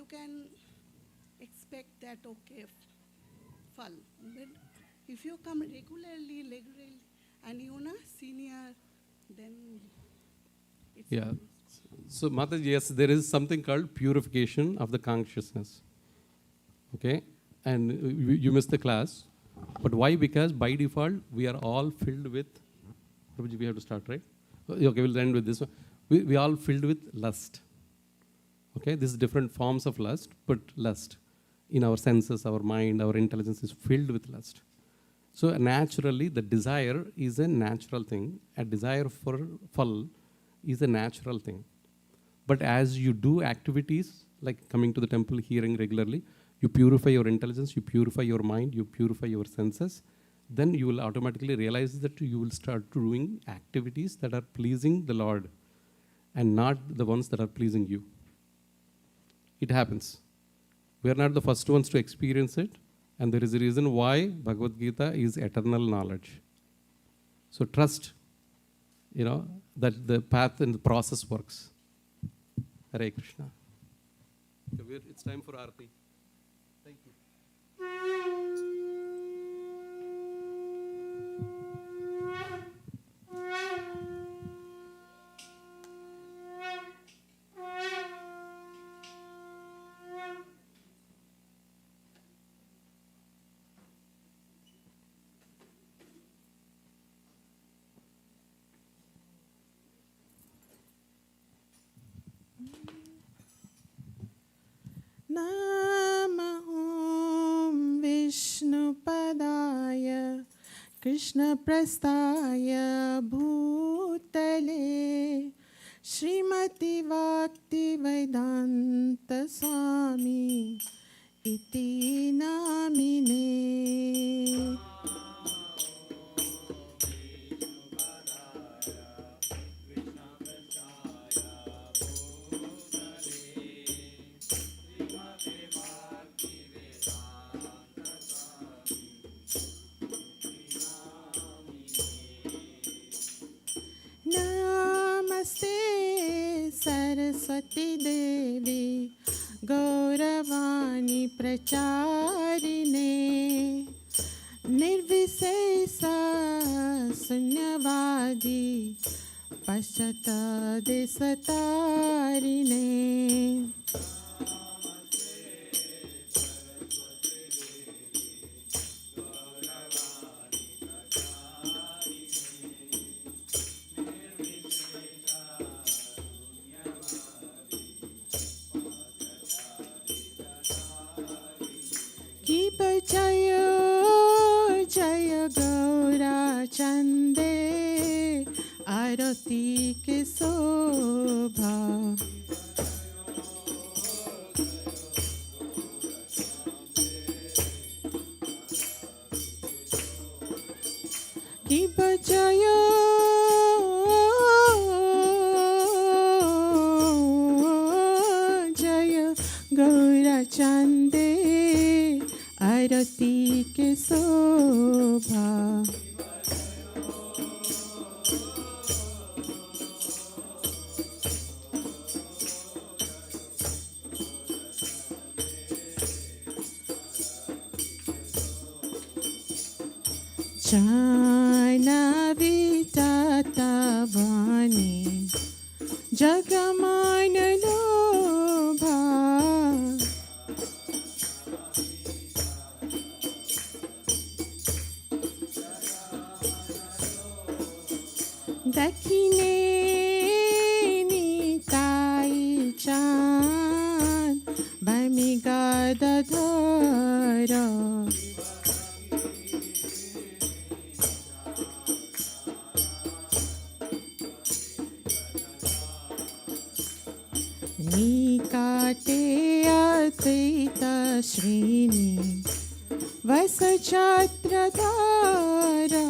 can expect that, okay, fall. But if you come regularly, and you're not senior, then it's Yeah. So, Mataji, yes, there is something called purification of the consciousness. Okay? And you missed the class. But why? Because by default, we are all filled with, Prabhuji, we have to start, right? Okay, we'll end with this one. We all filled with lust. Okay? This is different forms of lust, but lust. In our senses, our mind, our intelligence is filled with lust. So naturally, the desire is a natural thing. A desire for fall is a natural thing. But as you do activities, like coming to the temple, hearing regularly, you purify your intelligence, you purify your mind, you purify your senses, then you will automatically realize that you will start doing activities that are pleasing the Lord and not the ones that are pleasing you. It happens. We are not the first ones to experience it, and there is a reason why Bhagavad Gita is eternal knowledge. So trust, that the path and the process works. Hare Krishna. It's time for aarti. Thank you. Namah Vishnupadaya Krishna Prastaya Bhutale Srimati Bhakti Vedanta Swami Iti Namine. Namaste Saraswati Devi Gauravani Pracharine Nirvisesa Sunyavadi Paschata Desatarine. Jaya Jaya Gaura Chande Aarti ke sobha. Jaya Jaya Gaura Chande Aarti ke sobha. Chana vitata vani jagamana lobha. Dakine nitai chan bamigada dhara. Nikate advaita srini vasachatra dhara.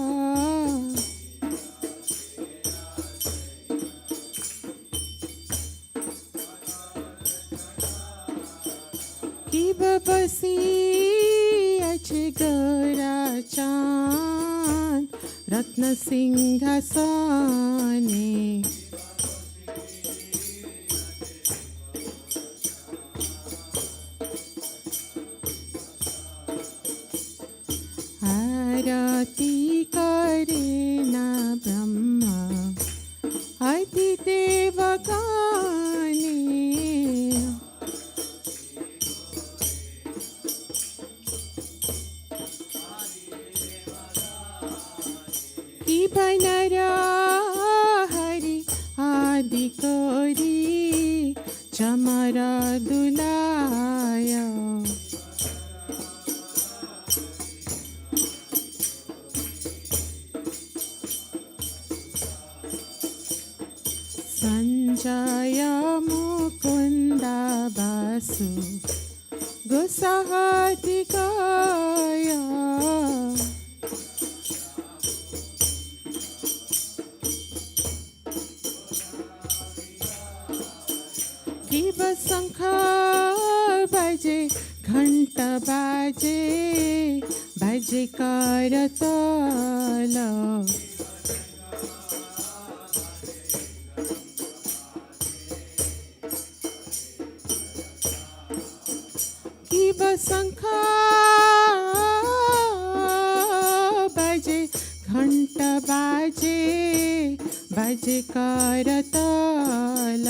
Kibabasi achigara chan ratna singhasane. दुलाय Sanjay Mukund Vasu गुसहतिकाय कीब शंख बजे घंट बाजे बजे करताल कीब शंख बजे घंट बाजे बजे करताल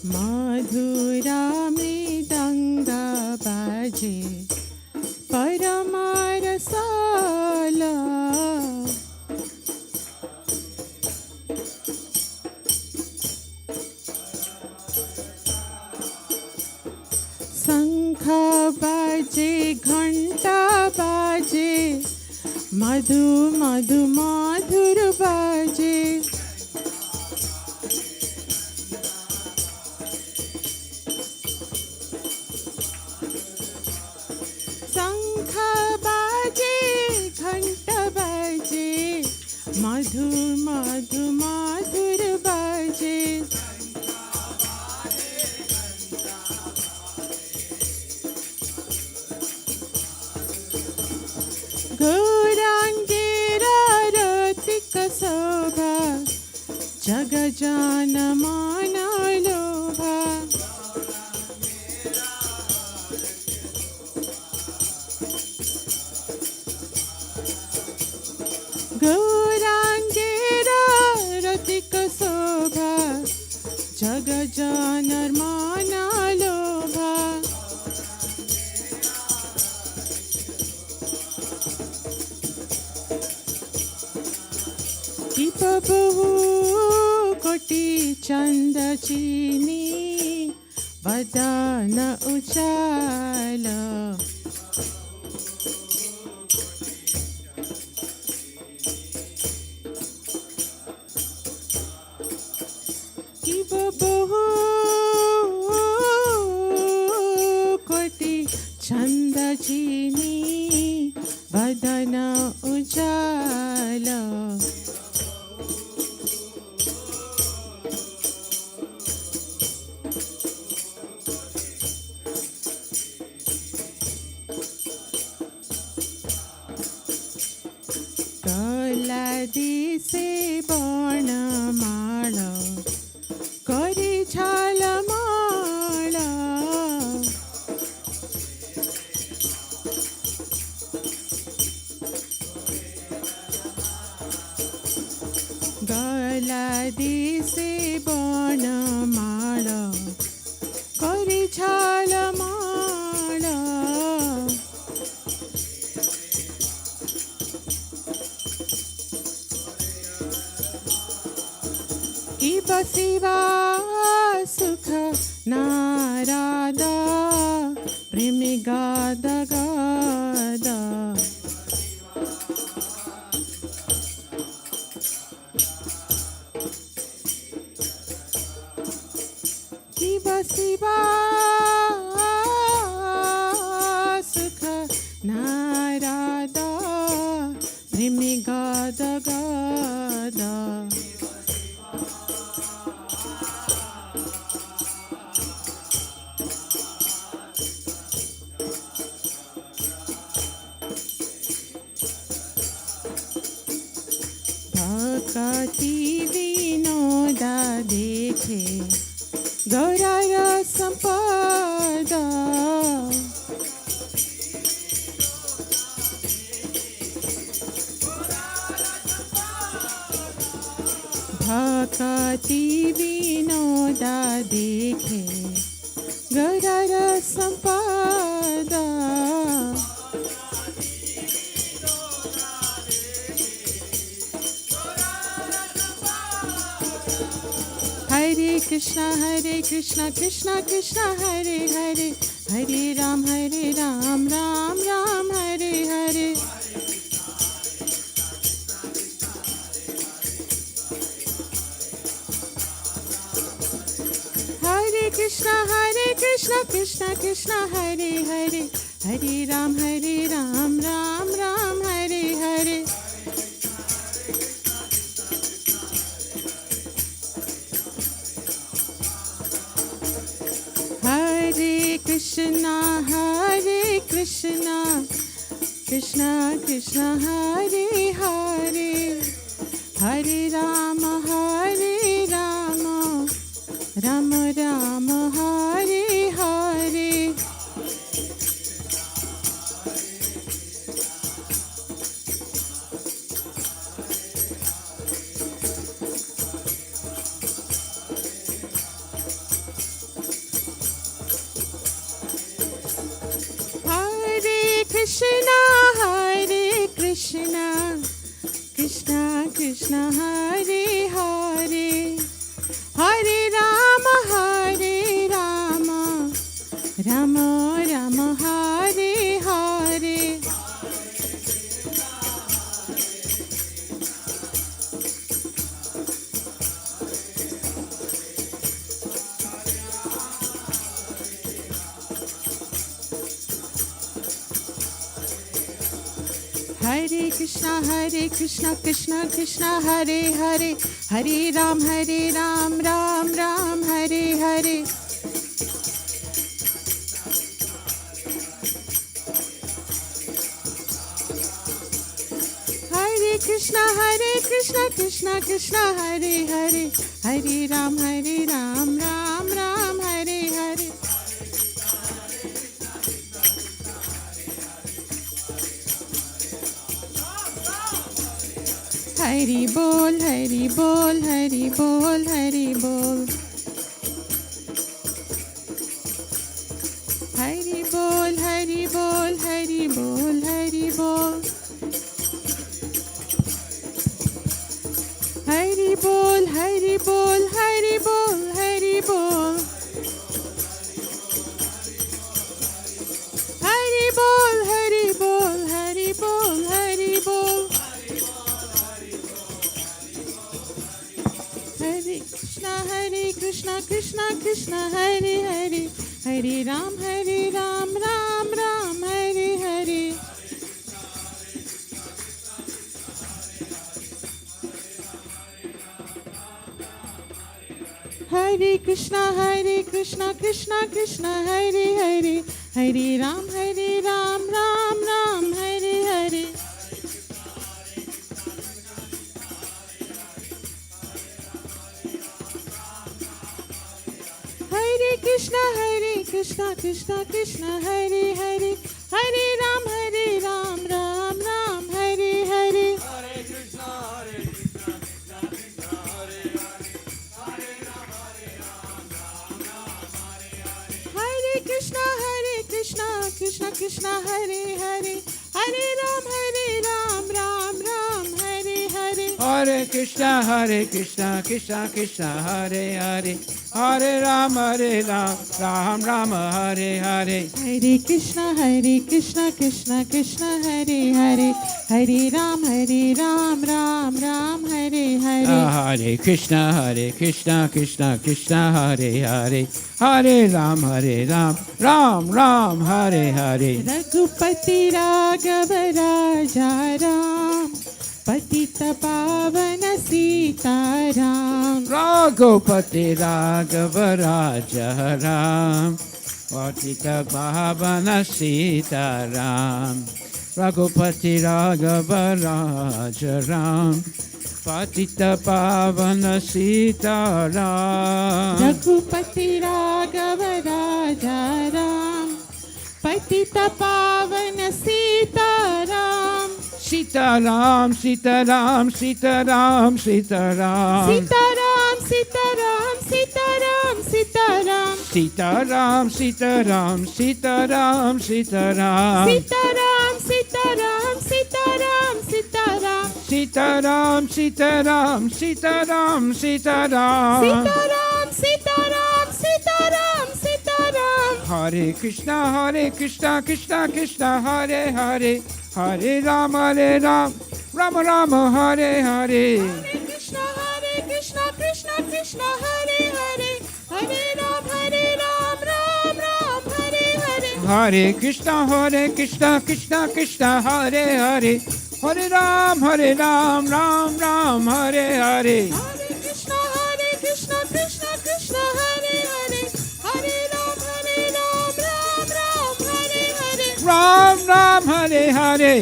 मधुरा मृदंग बाजे परमरसाल शंख बाजे घंटा बाजे मधु मधु मधुर बाजे शंख बाजे घंट बाजे मधुर मधु मधुर बाजे गौरांगेरा रतिक शोभा जग जान मान लोभा गौरांगेरा रतिक शोभा जग जानर माना लोभा दीप बहु कोटि चंद चीनी वदन उजाल कीब बहु कोटि छंद चीनी वदन उजाल कला दिसे बणमाळ करी झालमाळ गला दिसे बणमाळ करी झालमाळ कीब शिवा सुख नाराद प्रेमी गाद गाद कीब शिवा सुख नाराद प्रेमी गाद गाद भक्ति विनोदा देखे गौराय संपदा भक्ति विनोदा देखे Gaurara Sampada. Hare Krishna, Krishna Krishna, Hare Hare, Hare Ram, Ram Ram, Hare Hare. Hare Krishna, Krishna Krishna, Hare Hare, Hare Ram, Ram Ram, Hare Hare. Hare Krishna, Krishna Krishna, Hare Hare, Hare Rama, Rama Rama, Hare Hare. Hare Krishna, Krishna Krishna, Hare Hare, Hare Rama, Rama Rama, Hare Hare. Hare Krishna, Krishna Krishna, Hare Hare, Hare Ram, Ram Ram, Hare Hare. Hare Krishna, Krishna Krishna, Hare Hare, Hare Ram, Ram Ram, Hare Hare. Hari bol, Hari bol, Hari bol, Hari bol. Hari bol, Hari bol, Hari bol, Hari bol. Hari bol, Hari bol, Hari bol, Hari bol. Hari bol, Hari bol, Hari bol, Hari bol. Hare Krishna, Krishna Krishna, Hare Hare, Hare Ram, Ram Ram, Hare Hare. Hare Krishna, Krishna Krishna, Hare Hare, Hare Ram, Ram Ram, Hare Hare. Hare Krishna, Krishna Krishna, Hare Hare, Hare Ram, Ram Ram, Hare Hare. Hare Krishna, Krishna Krishna, Hare Hare, Hare Ram, Ram Ram, Hare Hare. Hare Krishna, Krishna Krishna, Hare Hare, Hare Ram, Ram Ram, Hare Hare. Hare Krishna, Krishna Krishna, Hare Hare, Hare Ram, Ram Ram, Hare Hare. Hare Krishna, Krishna Krishna, Hare Hare, Hare Ram, Ram Ram, Hare Hare. Hare Krishna, Krishna Krishna, Hare Hare, Hare Ram, Ram Ram, Hare Hare. Raghupati Raghav Raja Ram, Patita Pavana Sita Ram. Raghupati Raghava Raja Ram, Patita Pavana Sita Ram. Raghupati Raghava Raja Ram, Patita Pavana Sita Ram. Raghupati Raghav Raja Ram, Patita Pavana Sita Ram. Sita Ram, Sita Ram, Sita Ram, Sita Ram. Sita Ram, Sita Ram, Sita Ram, Sita Ram. Sitaram, Sitaram, Sitaram, Sitaram. Sitaram, Sitaram, Sitaram, Sitaram. Sitaram, Sitaram, Sitaram, Sitaram. Sitaram, Sitaram, Sitaram, Sitaram. Hare Krishna, Krishna Krishna, Hare Hare, Hare Rama, Rama Rama, Hare Hare. Hare Krishna, Krishna Krishna, Hare Hare, Hare Ram, Ram Ram, Hare Hare. Hare Krishna, Krishna Krishna, Hare Hare, Hare Ram, Ram Ram, Hare Hare. Hare Krishna, Krishna Krishna, Hare Hare, Hare Ram, Ram Ram, Hare Hare. Ram Ram, Hare Hare,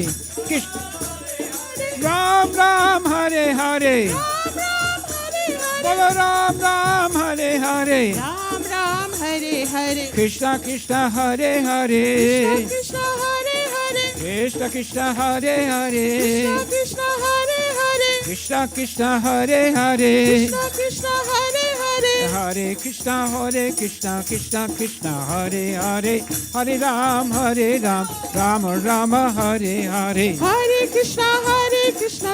Krishna Ram Ram, Hare Hare, Bolo Ram Ram, Hare Hare. Ram Ram, Hare Hare. Krishna Krishna, Hare Hare, Krishna Hare Hare. Krishna Krishna, Hare Hare, Krishna Hare Hare. Krishna Krishna, Hare Hare. Krishna Hare Hare. Hare Krishna, Krishna Krishna, Hare Hare, Hare Ram, Ram Ram, Hare Hare. Hare Krishna, Krishna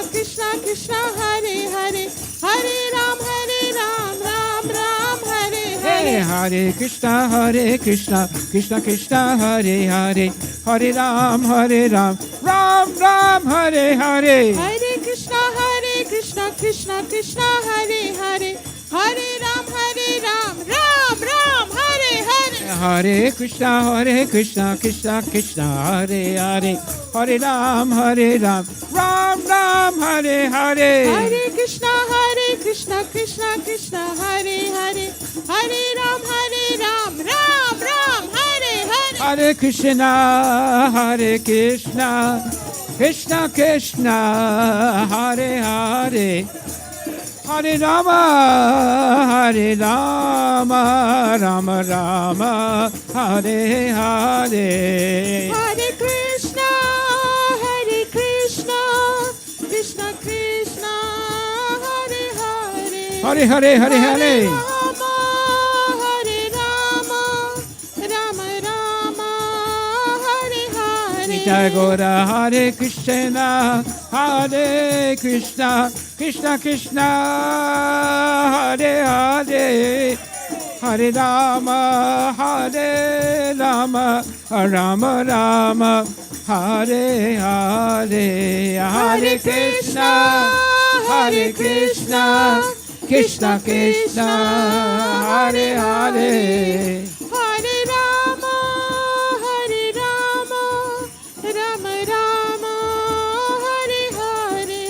Krishna, Hare Hare, Hare Ram, Ram Ram, Hare Hey, Hare. Hare Krishna, Krishna Krishna, Hare Hare, Hare Ram, Ram Ram, Hare Hare. Hare Krishna, Krishna Krishna, Hare Hare, Hare Ram, Ram Ram, Hare Hare. Hare Krishna, Krishna Krishna, Hare Hare, Hare Ram, Ram Ram, Hare Hare. Hare Krishna, Krishna Krishna, Hare Hare, Hare Ram, Ram Ram, Hare Hare. Hare Krishna, Krishna Krishna, Hare Hare, Hare Rama, Rama Rama, Hare Hare. Hare Krishna, Krishna Krishna, Hare Hare. Hare Hare, Hare Hare. Rama, Hare Rama, Rama Rama, Hare Hare. Nitya Gora, Hare Krishna, Krishna Krishna, Hare Hare, Hare Rama, Rama Rama, Hare Hare. Hare Krishna, Krishna Krishna, Hare Hare. Hare Rama, Rama Rama, Hare Hare.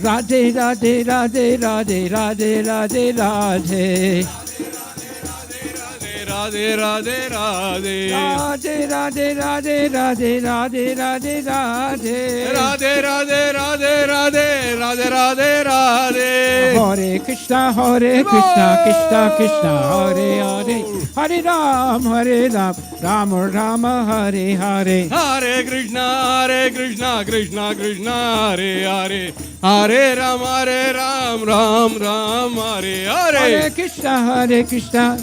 Radhe Radhe Radhe Radhe Radhe Radhe Radhe. Radhe Radhe Radhe Radhe Radhe Radhe Radhe Radhe Radhe Radhe. Radhe Radhe Radhe Radhe Radhe Radhe Radhe Hare Krishna, Krishna Krishna, Hare Hare, Hare Ram, Ram Rama, Hare Hare. Hare Krishna, Krishna Krishna, Hare Hare, Hare Ram, Ram Ram, Hare Hare. Hare Krishna,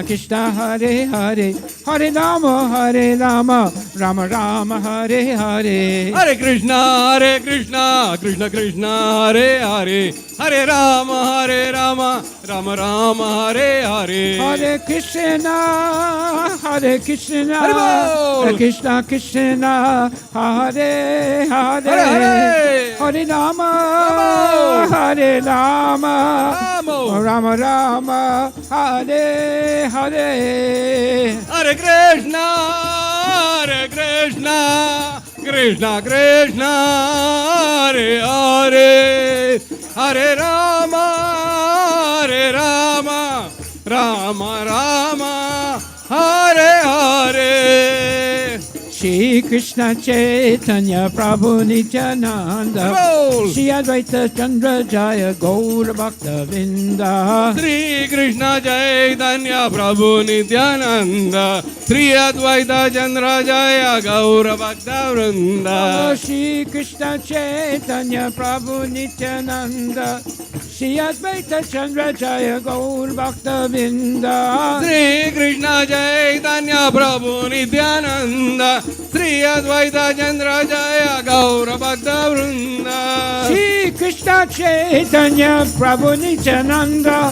Krishna Hare Hare, Hare Rama, Rama Rama, Hare Hare. Hare Krishna, Krishna Krishna, Hare Hare, Hare Rama, Rama Rama, Hare Hare. Hare Krishna, Hare bol. Krishna Krishna, Hare Hare, Hare Hare. Hare Rama, Ramo. Rama Rama, Hare Hare. Hare Krishna, Krishna Krishna, Hare Hare, Hare Rama, Rama Rama, Hare Hare. Shri Krishna Chaitanya Prabhu Nityananda, Bol. Shri Advaita Chandra Jaya Gaura Bhakta Vrinda. Sri Krishna Chaitanya Prabhu Nityananda, Sri Advaita Chandra Jaya Gaura Bhakta Vrinda. Shri Krishna Chaitanya Prabhu Nityananda, Shri Advaita Chandra Jaya Gaur Bhakta Vrinda. Sri Krishna Chaitanya Prabhu Nityananda, Sri Advaita Chandra Jaya Gaura Bhakta Vrinda. Shri Krishna Chaitanya Prabhu Nityananda,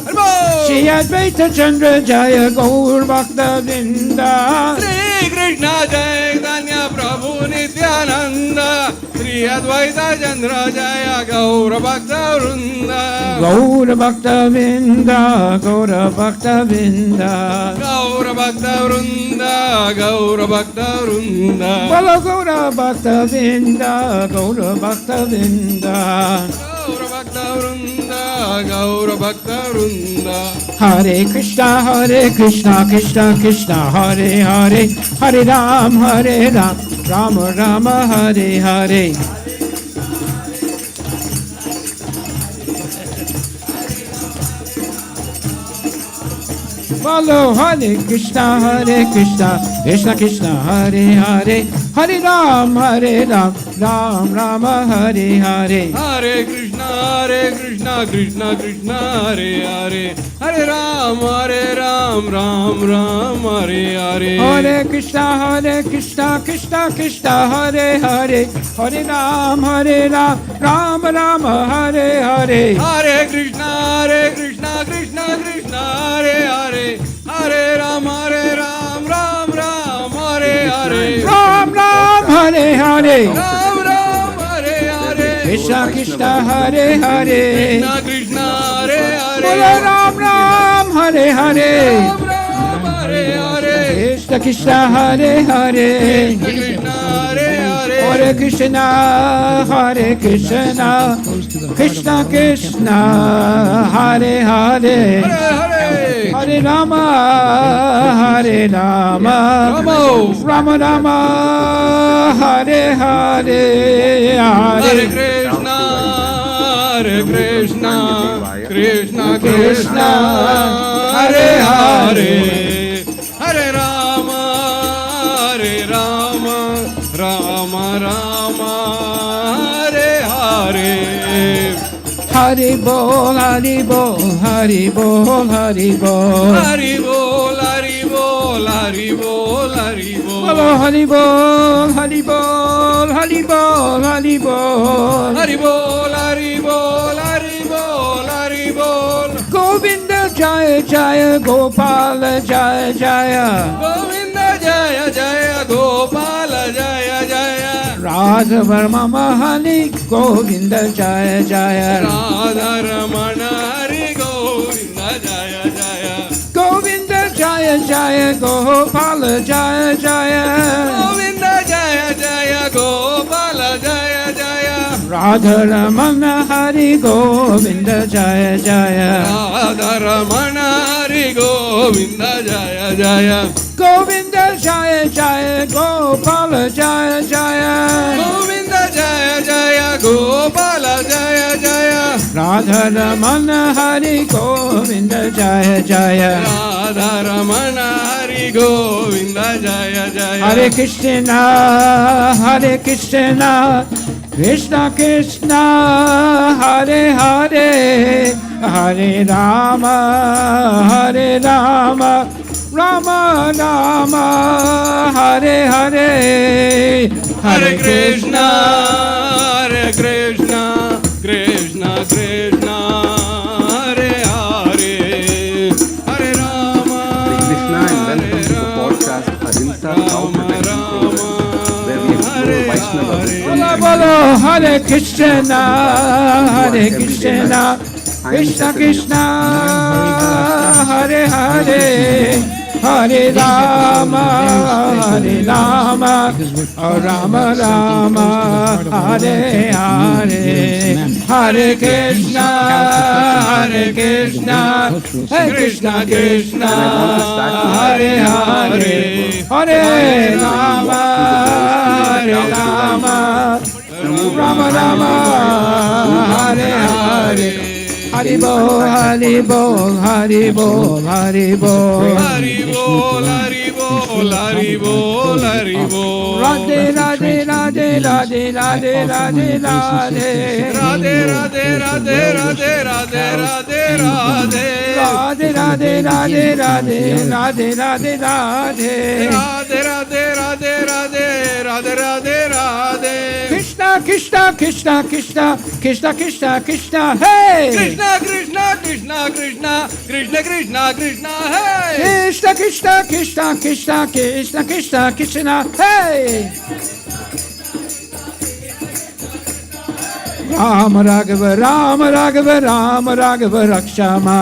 Shri Advaita Chandra Jaya Gaur Bhakta Vrinda. Sri Krishna Chaitanya Prabhu Nityananda, Sri Advaita Chandra Jaya Gaura Bhakta Vrinda. Gaura Bhakta Vrinda, Gaura Bhakta Vrinda. Gaura Bhakta Vrinda, Gaura Bhakta Vrinda. Bolo Gaura Bhakta Vrinda, Gaura Bhakta Vrinda. Gaura Bhakta Vrinda, Gaura Bhakta Vrinda. Hare Krishna, Krishna Krishna, Hare Hare, Hare Ram, Rama Rama, Hare Hare. Follow Hare Krishna, Krishna Krishna, Hare Hare, Hare Ram, Ram Rama, Hare Hare. Hare Krishna, Krishna Krishna, Hare Hare, Hare Ram, Ram Ram, Hare Hare. Hare Krishna, Krishna Krishna, Hare Hare, Hare Ram, Ram Rama, Hare Hare. Hare Krishna, Krishna Krishna, Hare Hare, Hare Ram, Ram Ram, Hare Hare. Ram Ram, Hare Hare. Ram Ram, Hare Hare. Krishna Krishna, Hare Hare. Krishna Krishna, Hare Hare. Bolo Ram Ram, Hare Hare. Ram Ram, Hare Hare. Krishna Krishna, Hare Hare. Krishna, Hare Hare. Hare Krishna, Hare Krishna, Krishna Krishna, Hare Hare. Hare Hare Rama, Hare Rama, Rama Rama, Hare Hare, Hare Krishna, Hare Krishna, Krishna Krishna, Hare Hare, Hare Rama, Hare Rama, Rama Rama, Hare Hare. Hari Bol, Hari Bol, Hari Bol, Hari Bol. Hari Bol, Hari Bol, Hari Bol, Hari Bol. Bolo Hari Bol, Hari Bol, Hari Bol, Hari Bol. Hari Bol, Hari Bol, Hari Bol, Hari Bol. Govinda Jaya Jaya, Gopala Jaya Jaya. Govinda Jaya Jaya, Gopala Jaya Jaya. Radha Varma Mahali, Govinda Jaya Jaya. Radha Ramana Hari Govinda Jaya Jaya. Govinda Jaya Jaya, Gopala Jaya Jaya. Govinda Jaya Jaya, Gopala Jaya Jaya. Radha Ramana Hari, Govinda Jaya Jaya. Radha Ramana Hari Govinda Jaya Jaya. Govinda Jaya Jaya, Gopala Jaya Jaya. Govinda Jaya Jaya, Gopala Jaya Jaya. Radha Ramana Hari, Govinda Jaya Jaya. Radha Ramana Hari Govinda Jaya Jaya. Hare Krishna, Hare Krishna, Krishna Krishna, Hare Hare, Hare Rama, Rama Rama, Hare Hare. Hare Krishna, Hare Krishna, Krishna Krishna, Hare Hare, Hare Rama, Krishna and welcome to the podcast Ahimsa Cow Protection Program, where we explore Vaishnava wisdom Bolo and Bolo, Hare Krishna, Hare Krishna, Krishna Krishna, Hare Hare. Hare Rama, Rama Rama, Hare Hare. Hare Krishna, Hare Krishna, Krishna Krishna, Hare Hare. Hare Rama, Rama Rama, Hare Hare. Hari Bol, Hari Bol, Hari Bol, Hari Bol. Hari Bol, Hari Bol, bol, Hari bol, Hari bol. Radhe Radhe Radhe Radhe Radhe Radhe Radhe Radhe, Radhe, Radhe, Radhe, Radhe, Radhe, Radhe. Radhe Radhe Radhe Radhe Radhe Radhe Radhe Radhe, Radhe, Radhe, Radhe, Radhe, Radhe, Radhe. Krishna Krishna Krishna Krishna Krishna Krishna Krishna Hey Krishna, Krishna, Krishna, Krishna, Krishna, Krishna, Krishna, hey. Krishna Krishna Krishna Krishna Krishna Krishna Krishna Hey Ram Raghava Ram Raghava Ram Raghava Rakshama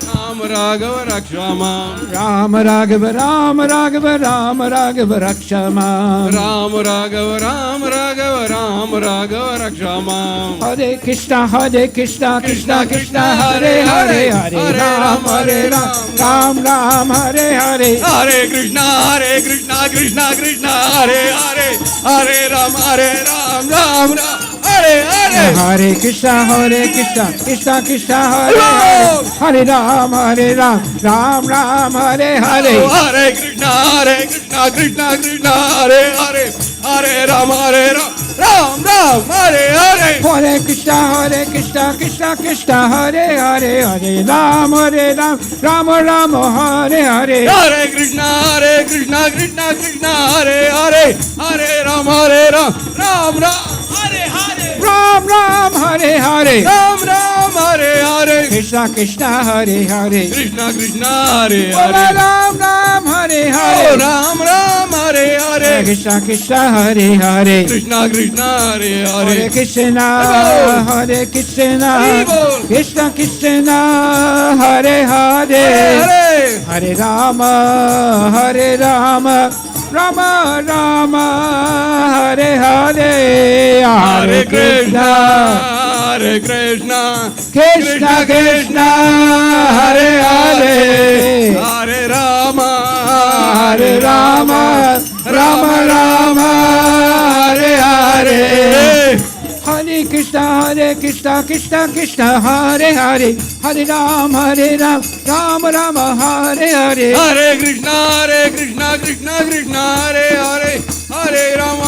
Ram Raghava Rakshama. Ram Raghava Ram Raghava Ram Raghava Rakshama Ram Raghava, Ram Raghava, Ram Raghava Rakshama. Hare Krishna Krishna Krishna Hare Hare Hare Ram Ram Ram Hare Hare Hare Krishna, Krishna Krishna, Hare Hare, Hare Ram, Ram Ram. Hare Hare. Hare Krishna Krishna Krishna Hare Hare Hare Ram Ram Ram Hare Hare Hare Krishna, Krishna Krishna, Hare Hare, Hare Ram, Ram Ram. Hare Hare. Hare Krishna Krishna Krishna Hare Hare Hare Ram Ram Ram Hare Hare Hare Krishna, Krishna Krishna, Hare Hare, Hare Ram, Ram Ram. Hare Hare. Ram Ram Hare Hare Ram Ram, Hare Hare. Krishna Krishna Hare Hare Krishna Krishna, Hare Hare Hare. Ram Ram Hare Oh, Hare Ram Ram, Hare Hare. Krishna Krishna Hare Hare Krishna Krishna, Hare Hare Hare. Krishna Hare Krishna bol. Krishna Krishna Hare Hare Hare. Hare Rama Rama Rama Hare Hare Hare Krishna, Hare Krishna, Krishna Krishna Hare Hare Hare Rama, Hare Rama Rama Rama Hare Hare Hare Krishna Krishna Krishna Hare Hare Hare Ram Ram Rama Hare Hare Hare Krishna, Krishna Krishna, Hare Hare, Hare Ram,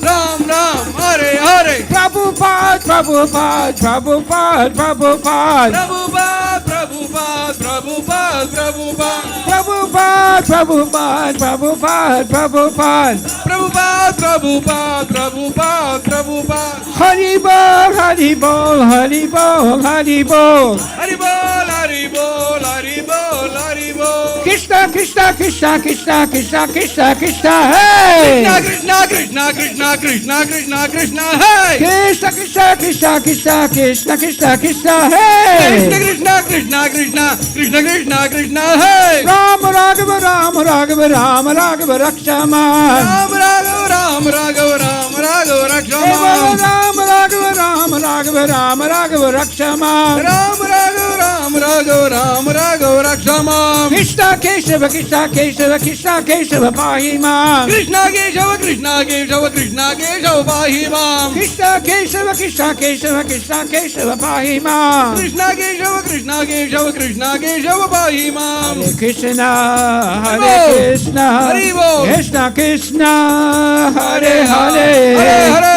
Ram Ram, Hare Hare. Prabhupada Prabhupada Prabhupada Prabhupada Prabhupada, Prabhupada, Prabhupada, Prabhupada. Prabhupada Prabhupada Prabhupada Prabhupada Prabhupada, Prabhupada, Prabhupada, Prabhupada. Hari Bol Hari Bol Hari Bol Hari Bol Hari bol, Hari bol, Hari bol, Hari bol. Krishna Krishna Krishna Krishna Krishna Krishna Krishna Hey Krishna, Krishna, Krishna, Krishna, Krishna, Krishna, hey. Krishna Krishna Krishna Krishna Krishna Krishna Krishna Hey Krishna, Krishna, Krishna, Krishna, Krishna, Krishna, hey. Ram Raghava Ram Raghava Ram Raghava Rakshama Ram Raghava, Ram Raghava, Ram Raghava, Rakshama. Ram Raghava Ram Raghava Ram Raghava Rakshama Ram Raghava, Ram Raghava, Ram Raghava, Rakshama. Krishna Keshava Krishna Keshava Krishna Keshava Pahima Krishna Keshava, Krishna Keshava, Krishna Keshava, Pahimam. Krishna Keshava Krishna Keshava Krishna Keshava Pahima Krishna Keshava, Krishna Keshava, Krishna Keshava, Pahimam. Hare Krishna Hari Hare Bol. Krishna Hari Bol. Krishna Krishna Hare Hare Hare Hare.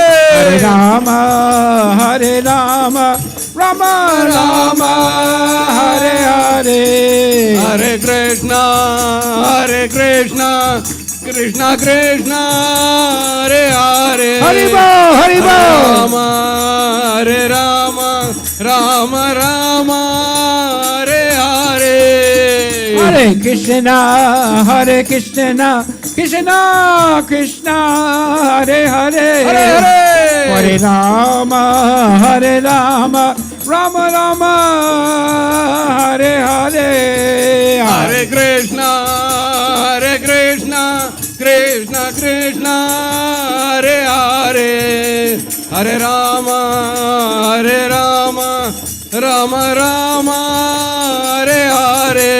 Hare Rama Rama Rama Hare Hare Hare Krishna, Krishna Krishna, Hare Hare. Hari Bol Hari Bol Rama, Hare Rama, Rama Rama, Hare Hare. Hare Krishna Krishna Krishna Hare Hare Hare Hare. Hare Rama Rama Rama Hare Hare Hare Krishna, Krishna Krishna, Hare Hare. Hare Rama, Rama Rama, Hare Hare.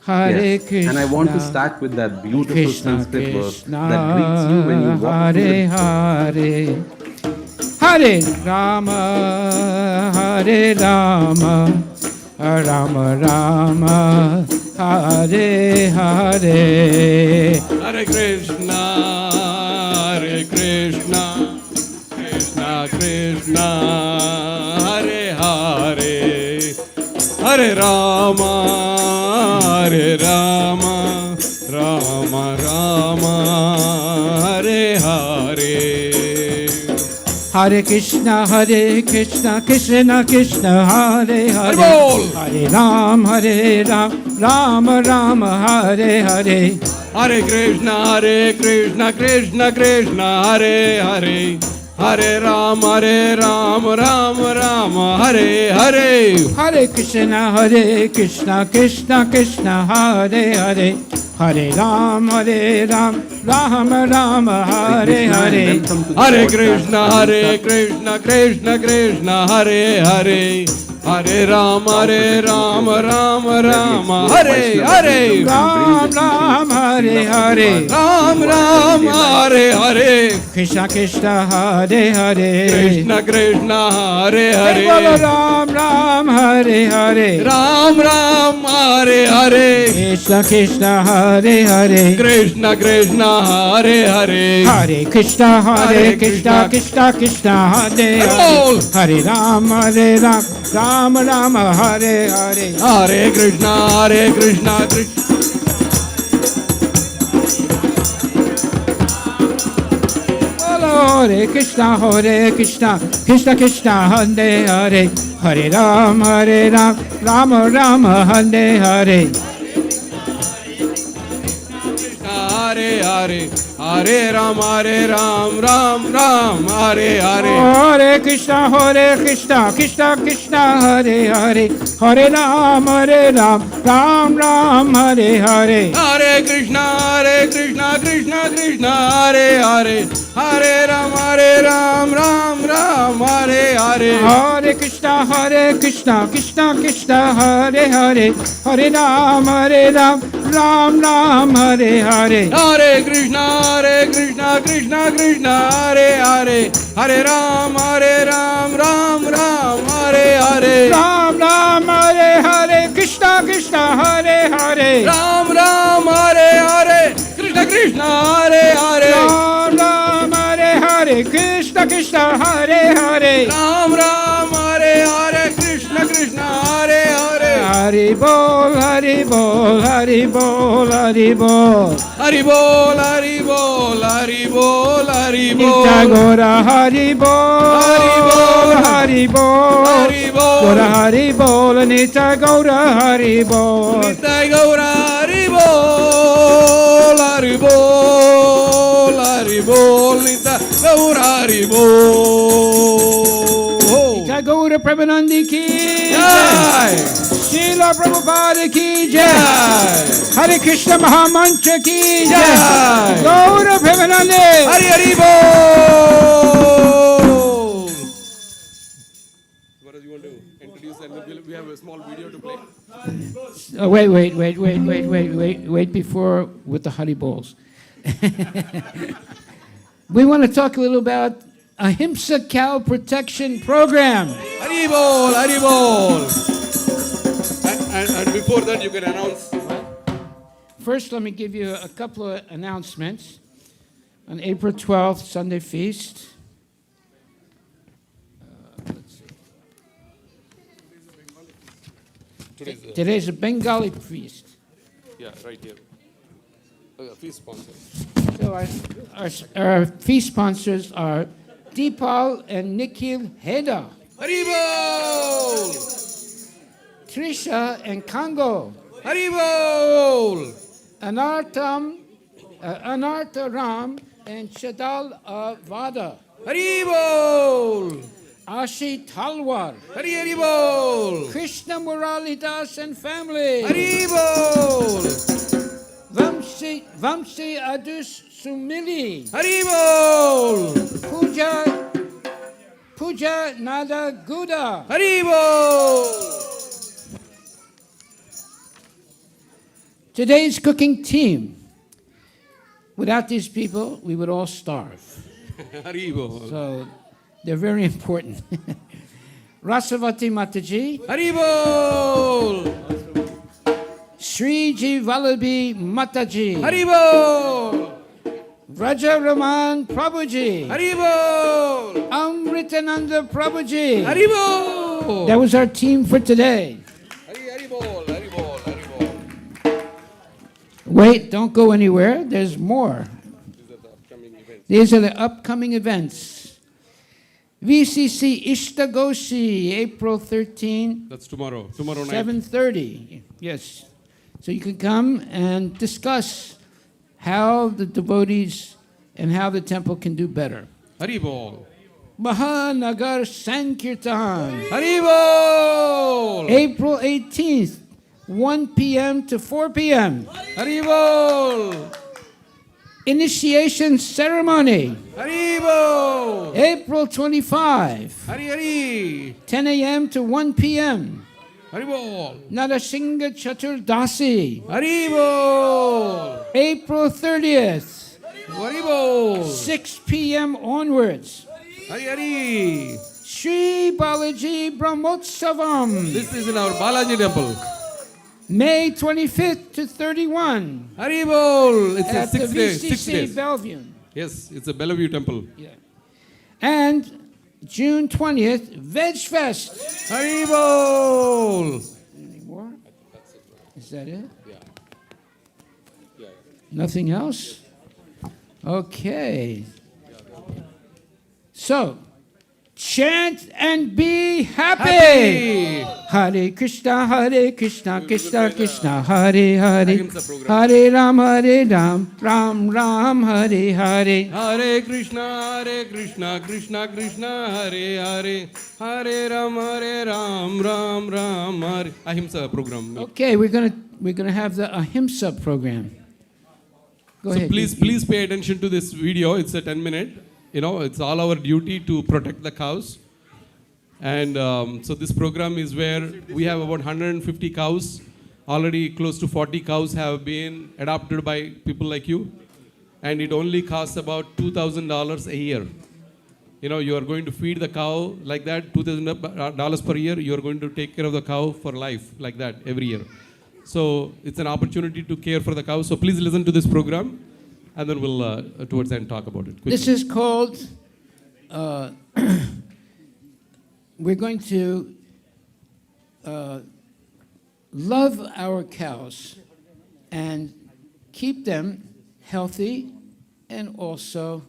Hare Yes. Krishna. And I want to start with that beautiful Krishna Sanskrit verse Krishna, that greets you when you walk Hare through Hare, Hare Rama, Hare Rama, Rama Rama, Hare Hare. Hare Krishna, Hare Krishna, Krishna Krishna, Hare Hare, Hare Rama, Hare Rama, Rama Rama, Hare Hare. Hare Krishna, Krishna Krishna, Hare Hare. Bol. Hare Ram, Ram Ram, Hare Hare. Hare Krishna, Krishna Krishna, Hare Hare, Hare Ram, Ram Ram, Hare Hare. Hare Krishna, Krishna Krishna, Hare Hare. Hare Ram, Ram Ram, Hare Hare. Hare Krishna, Krishna Krishna, Hare Hare, Hare Ram, Ram Ram, Hare Hare. Ram Ram, Hare Hare. Ram Ram, Hare Hare. Krishna Krishna, Hare Hare. Krishna Krishna, Hare Jai Bolo Hare. Ram Ram, Hare Hare. Ram Ram, Hare Hare. Krishna Krishna, Hare Hare. Krishna Krishna, Hare Hare. Hare Krishna, Krishna Krishna, Hare Hare. Hare Ram, Ram Ram, Hare Hare. Hare Krishna, Krishna. Hare Krishna, Krishna Krishna, Hare Hare. Hare Ram, Ram Ram, Hare Hare. Hare Hare, Hare Ram, Ram Ram, Hare Hare. Hare Krishna, Krishna Krishna, Hare Hare. Hare Ram, Ram Ram, Hare Hare. Hare Krishna, Krishna Krishna, Hare Hare. Hare Ram, Ram Ram, Hare Hare. Hare Krishna, Krishna Krishna, Hare Hare. Hare Ram, Ram Ram, Hare Hare. Hare Krishna, Krishna, Hare Hare. Hare Ram, Ram Ram, Hare Hare. Ram Ram, Hare Hare. Krishna Hare Hare. Ram Ram, Hare Hare. Krishna, Hare Hare. Ram Ram, Hare Hare. Krishna Hare Hare. Ram Ram, Hare Hare. Krishna, Hare Hare. Hari Bol, Hari Bol, Hari Bol, Hari Bol. Hari Bol, Hari Bol, Hari Bol, Hari Bol. Nitya Gora Hari Bol, Hari Bol, Hari Bol, Hari Bol. Gora Hari Bol, Nitya Gora Hari Bol. Nitai Gaura, Hari Bol, Hari Bol, Hari Bol. Nitai Gaura, Hari Bol. Nitya Gora Prabhupada ki Jai. Srila Prabhupada ki Jai. Jai. Hare Krishna Mahamantra ki Jai. Jai. Gaura Prabhupada. Hari Hari Bol. What do you want to introduce and we have a small video to play? Wait before with the Hari Bols. We want to talk a little about Ahimsa Cow Protection Program. Hari Bol, Hari Bol. And before that, you can announce. First, let me give you a couple of announcements. On April 12th, Sunday feast. Let's see. Today's a Bengali feast. Yeah, right here. Feast sponsor. So our feast sponsors are Deepal and Nikhil Heda, Hari Bol. Trisha and Kango, Hari Bol. Anartharam and Shadal Vada, Hari Bol. Ashi Talwar, Hari Hari Bol. Krishna Muralidas and family, Hari Bol. Vamsi Adus Sumili, Hari Bol. Puja Nada Guda, Hari Bol. Today's cooking team. Without these people, we would all starve. Haribo. So they're very important. Rasavati Mataji, Haribo. Sriji Vallabhi Mataji, Haribo. Raja Raman Prabhuji, Haribo. Amritananda Prabhuji. Haribo. That was our team for today. Haribo. Haribo. Haribo. Wait, don't go anywhere. There's more. These are the upcoming events. VCC Ishtagoshi, April 13, That's tomorrow. Tomorrow night. 7:30. Yes. So you can come and discuss how the devotees and how the temple can do better. Haribo. Mahanagar Sankirtan, Haribo. April 18th, 1 p.m. to 4 p.m. Haribo. Initiation ceremony, Haribo. April 25, Hari Hari. 10 a.m. to 1 p.m. Haribo. Narasingha Chaturdasi, Haribo. April 30th, Haribo. 6 p.m. onwards. Hari Hari. Sri Balaji Brahmotsavam, This is in our Balaji temple. May 25th to 31 Haribo. It's a at the 6 days. 6 VCC days. Bellevue. Yes, it's a Bellevue temple. Yeah. And June 20th, Veg Fest. Haribo. Any more? Is that it? Yeah. Nothing else? Okay. So, chant and be happy. Hare Krishna, Krishna Krishna, Hare Hare, Ahimsa program. Hare Ram, Ram Ram, Hare Hare. Hare Krishna, Krishna Krishna, Hare Hare, Hare Ram, Ram Ram, Hare. Ahimsa program. Okay, we're gonna have the Ahimsa program. Go So ahead. please pay attention to this video. It's a 10-minute. You know, it's all our duty to protect the cows. And so this program is where we have about 150 cows. Already close to 40 cows have been adopted by people like you. And it only costs about $2,000 a year. You know, you are going to feed the cow like that, $2,000 per year. You are going to take care of the cow for life like that every year. So it's an opportunity to care for the cow. So please listen to this program. And then we'll, towards the end, talk about it. This is called, we're going to love our cows and keep them healthy and also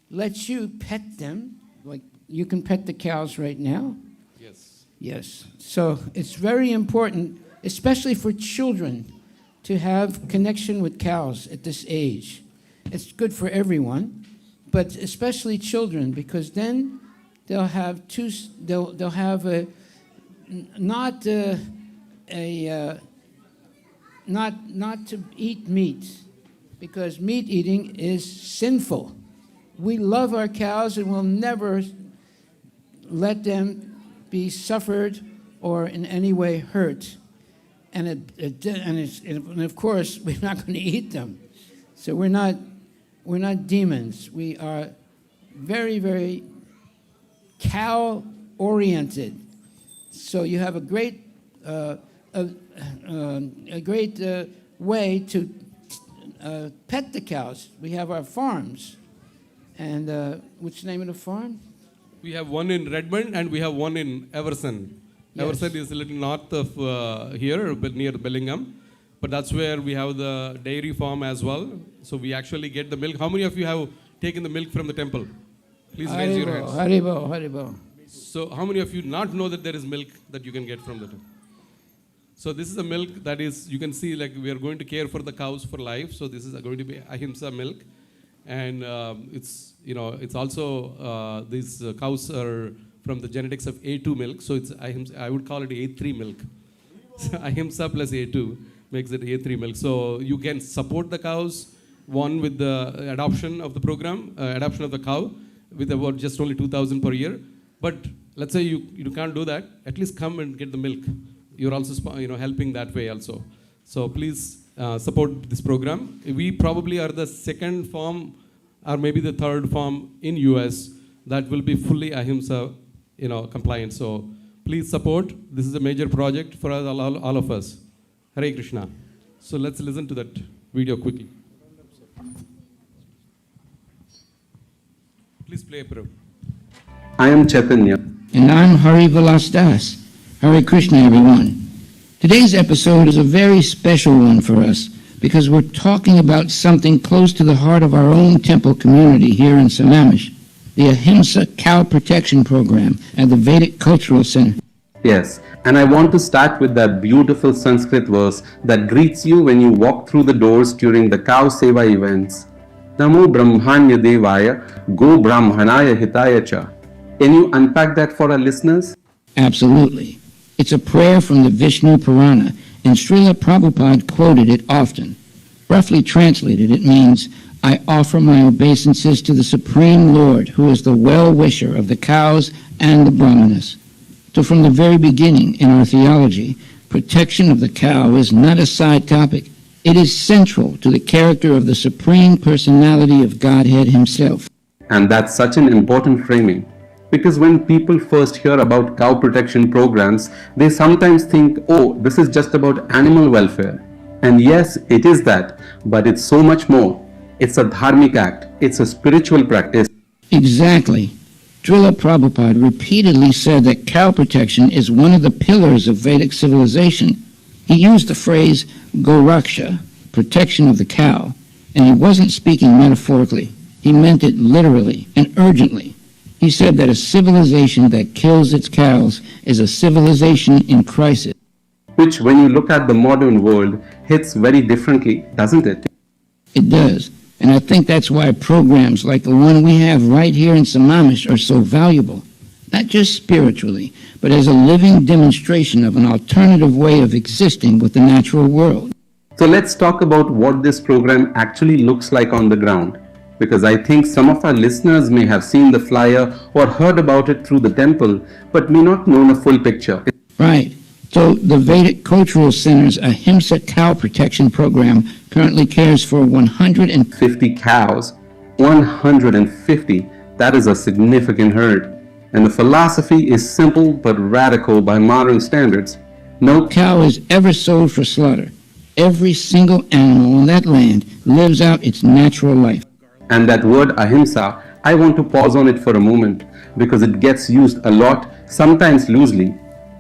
let you pet them. Like you can pet the cows right now. Yes. Yes. So it's very important, especially for children, to have connection with cows at this age. It's good for everyone, but especially children, because then they'll have they'll have a not to eat meat, because meat eating is sinful. We love our cows and will never let them be suffered or in any way hurt. And of course, we're not going to eat them. So we're not demons. We are very, very cow-oriented. So you have a great way to pet the cows. We have our farms. And what's the name of the farm? We have one in Redmond and we have one in Everson. Yes. Everson is a little north of here, but near Bellingham. But that's where we have the dairy farm as well. So we actually get the milk. How many of you have taken the milk from the temple? Please raise your hands. Haribo, Haribo. So how many of you not know that there is milk that you can get from the temple? So this is a milk that is, you can see like we are going to care for the cows for life. So this is going to be Ahimsa milk. And it's, you know, it's also, these cows are from the genetics of A2 milk. So it's Ahimsa, I would call it A3 milk. So Ahimsa plus A2 makes it A3 milk. So you can support the cows, one with the adoption of the program, adoption of the cow, with about just only 2,000 per year. But let's say you can't do that, at least come and get the milk. You're also helping that way also. So please support this program. We probably are the second farm or maybe the third farm in US that will be fully ahimsa compliant. So please support. This is a major project for us, all of us. Hare Krishna. So let's listen to that video quickly. Please play, Prabhu. I am Chaitanya. And I'm Hari Vilas Das. Hare Krishna, everyone. Today's episode is a very special one for us because we're talking about something close to the heart of our own temple community here in Sammamish, the Ahimsa Cow Protection Program at the Vedic Cultural Center. Yes, and I want to start with that beautiful Sanskrit verse that greets you when you walk through the doors during the cow seva events. Namo Brahmanya Devaya, Go Brahmanaya Hitaya Cha. Can you unpack that for our listeners? Absolutely. It's a prayer from the Vishnu Purana, and Srila Prabhupada quoted it often. Roughly translated, it means, I offer my obeisances to the Supreme Lord, who is the well-wisher of the cows and the brahmanas. So from the very beginning in our theology, protection of the cow is not a side topic. It is central to the character of the Supreme Personality of Godhead Himself. And that's such an important framing. Because when people first hear about cow protection programs, they sometimes think, oh, this is just about animal welfare. And yes, it is that, but it's so much more. It's a dharmic act. It's a spiritual practice. Exactly. Srila Prabhupada repeatedly said that cow protection is one of the pillars of Vedic civilization. He used the phrase Goraksha, protection of the cow, and he wasn't speaking metaphorically. He meant it literally and urgently. He said that a civilization that kills its cows is a civilization in crisis. Which, when you look at the modern world, hits very differently, doesn't it? It does. And I think that's why programs like the one we have right here in Sammamish are so valuable. Not just spiritually, but as a living demonstration of an alternative way of existing with the natural world. So let's talk about what this program actually looks like on the ground. Because I think some of our listeners may have seen the flyer or heard about it through the temple, but may not know the full picture. Right. So the Vedic Cultural Center's Ahimsa Cow Protection Program currently cares for 50 cows. 150. That is a significant herd. And the philosophy is simple but radical by modern standards. No cow is ever sold for slaughter. Every single animal on that land lives out its natural life. And that word ahimsa, I want to pause on it for a moment because it gets used a lot, sometimes loosely.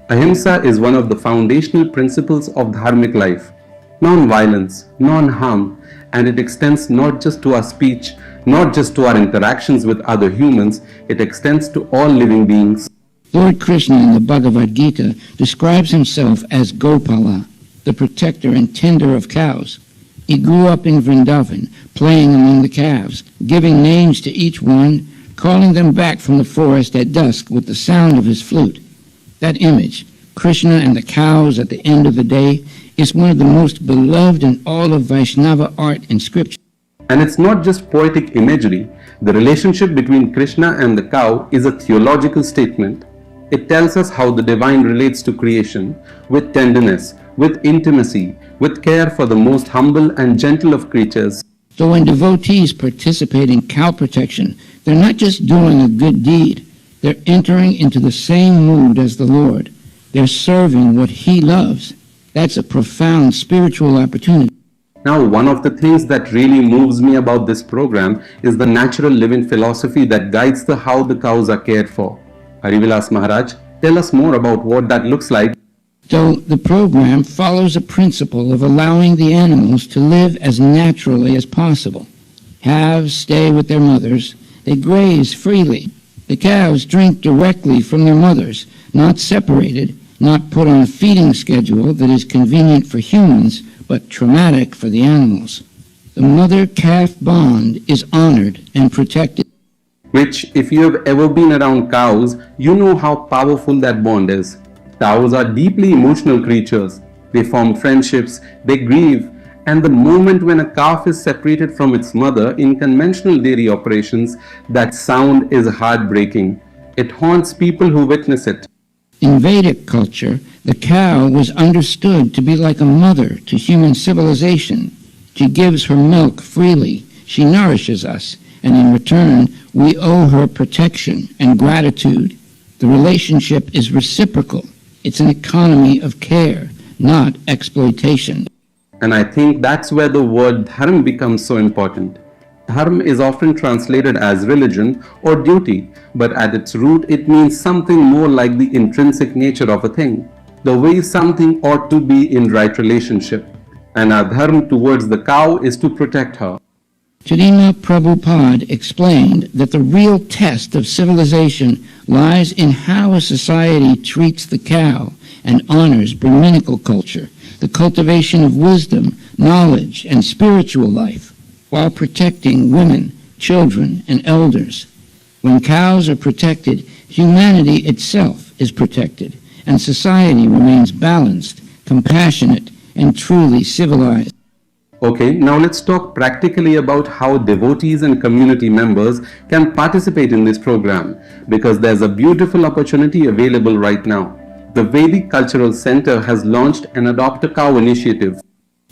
Ahimsa is one of the foundational principles of dharmic life. Non-violence, non-harm, and it extends not just to our speech, not just to our interactions with other humans, it extends to all living beings. Lord Krishna in the Bhagavad Gita describes himself as Gopala, the protector and tender of cows. He grew up in Vrindavan, playing among the calves, giving names to each one, calling them back from the forest at dusk with the sound of his flute. That image, Krishna and the cows at the end of the day, is one of the most beloved in all of Vaishnava art and scripture. And it's not just poetic imagery. The relationship between Krishna and the cow is a theological statement. It tells us how the divine relates to creation, with tenderness, with intimacy, with care for the most humble and gentle of creatures. So when devotees participate in cow protection, they're not just doing a good deed. They're entering into the same mood as the Lord. They're serving what He loves. That's a profound spiritual opportunity. Now, one of the things that really moves me about this program is the natural living philosophy that guides how the cows are cared for. Harivilas Maharaj, tell us more about what that looks like. So the program follows a principle of allowing the animals to live as naturally as possible. Calves stay with their mothers. They graze freely. The cows drink directly from their mothers, not separated, not put on a feeding schedule that is convenient for humans, but traumatic for the animals. The mother-calf bond is honored and protected. Which, if you have ever been around cows, you know how powerful that bond is. Cows are deeply emotional creatures. They form friendships, they grieve, and the moment when a calf is separated from its mother in conventional dairy operations, that sound is heartbreaking. It haunts people who witness it. In Vedic culture, the cow was understood to be like a mother to human civilization. She gives her milk freely, she nourishes us, and in return, we owe her protection and gratitude. The relationship is reciprocal. It's an economy of care, not exploitation. And I think that's where the word dharma becomes so important. Dharma is often translated as religion or duty, but at its root it means something more like the intrinsic nature of a thing, the way something ought to be in right relationship. And our dharma towards the cow is to protect her. Srila Prabhupada explained that the real test of civilization lies in how a society treats the cow and honors Brahminical culture, the cultivation of wisdom, knowledge, and spiritual life, while protecting women, children, and elders. When cows are protected, humanity itself is protected, and society remains balanced, compassionate, and truly civilized. Okay, now let's talk practically about how devotees and community members can participate in this program, because there's a beautiful opportunity available right now. The Vedic Cultural Center has launched an Adopt a Cow initiative.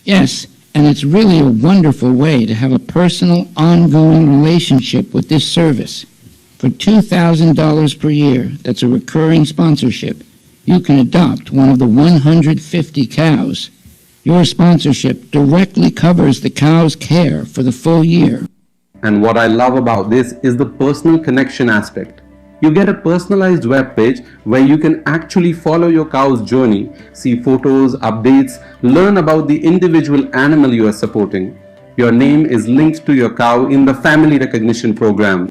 Yes, and it's really a wonderful way to have a personal, ongoing relationship with this service. For $2,000 per year, that's a recurring sponsorship, you can adopt one of the 150 cows. Your sponsorship directly covers the cow's care for the full year. And what I love about this is the personal connection aspect. You get a personalized web page where you can actually follow your cow's journey, see photos, updates, learn about the individual animal you are supporting. Your name is linked to your cow in the family recognition program.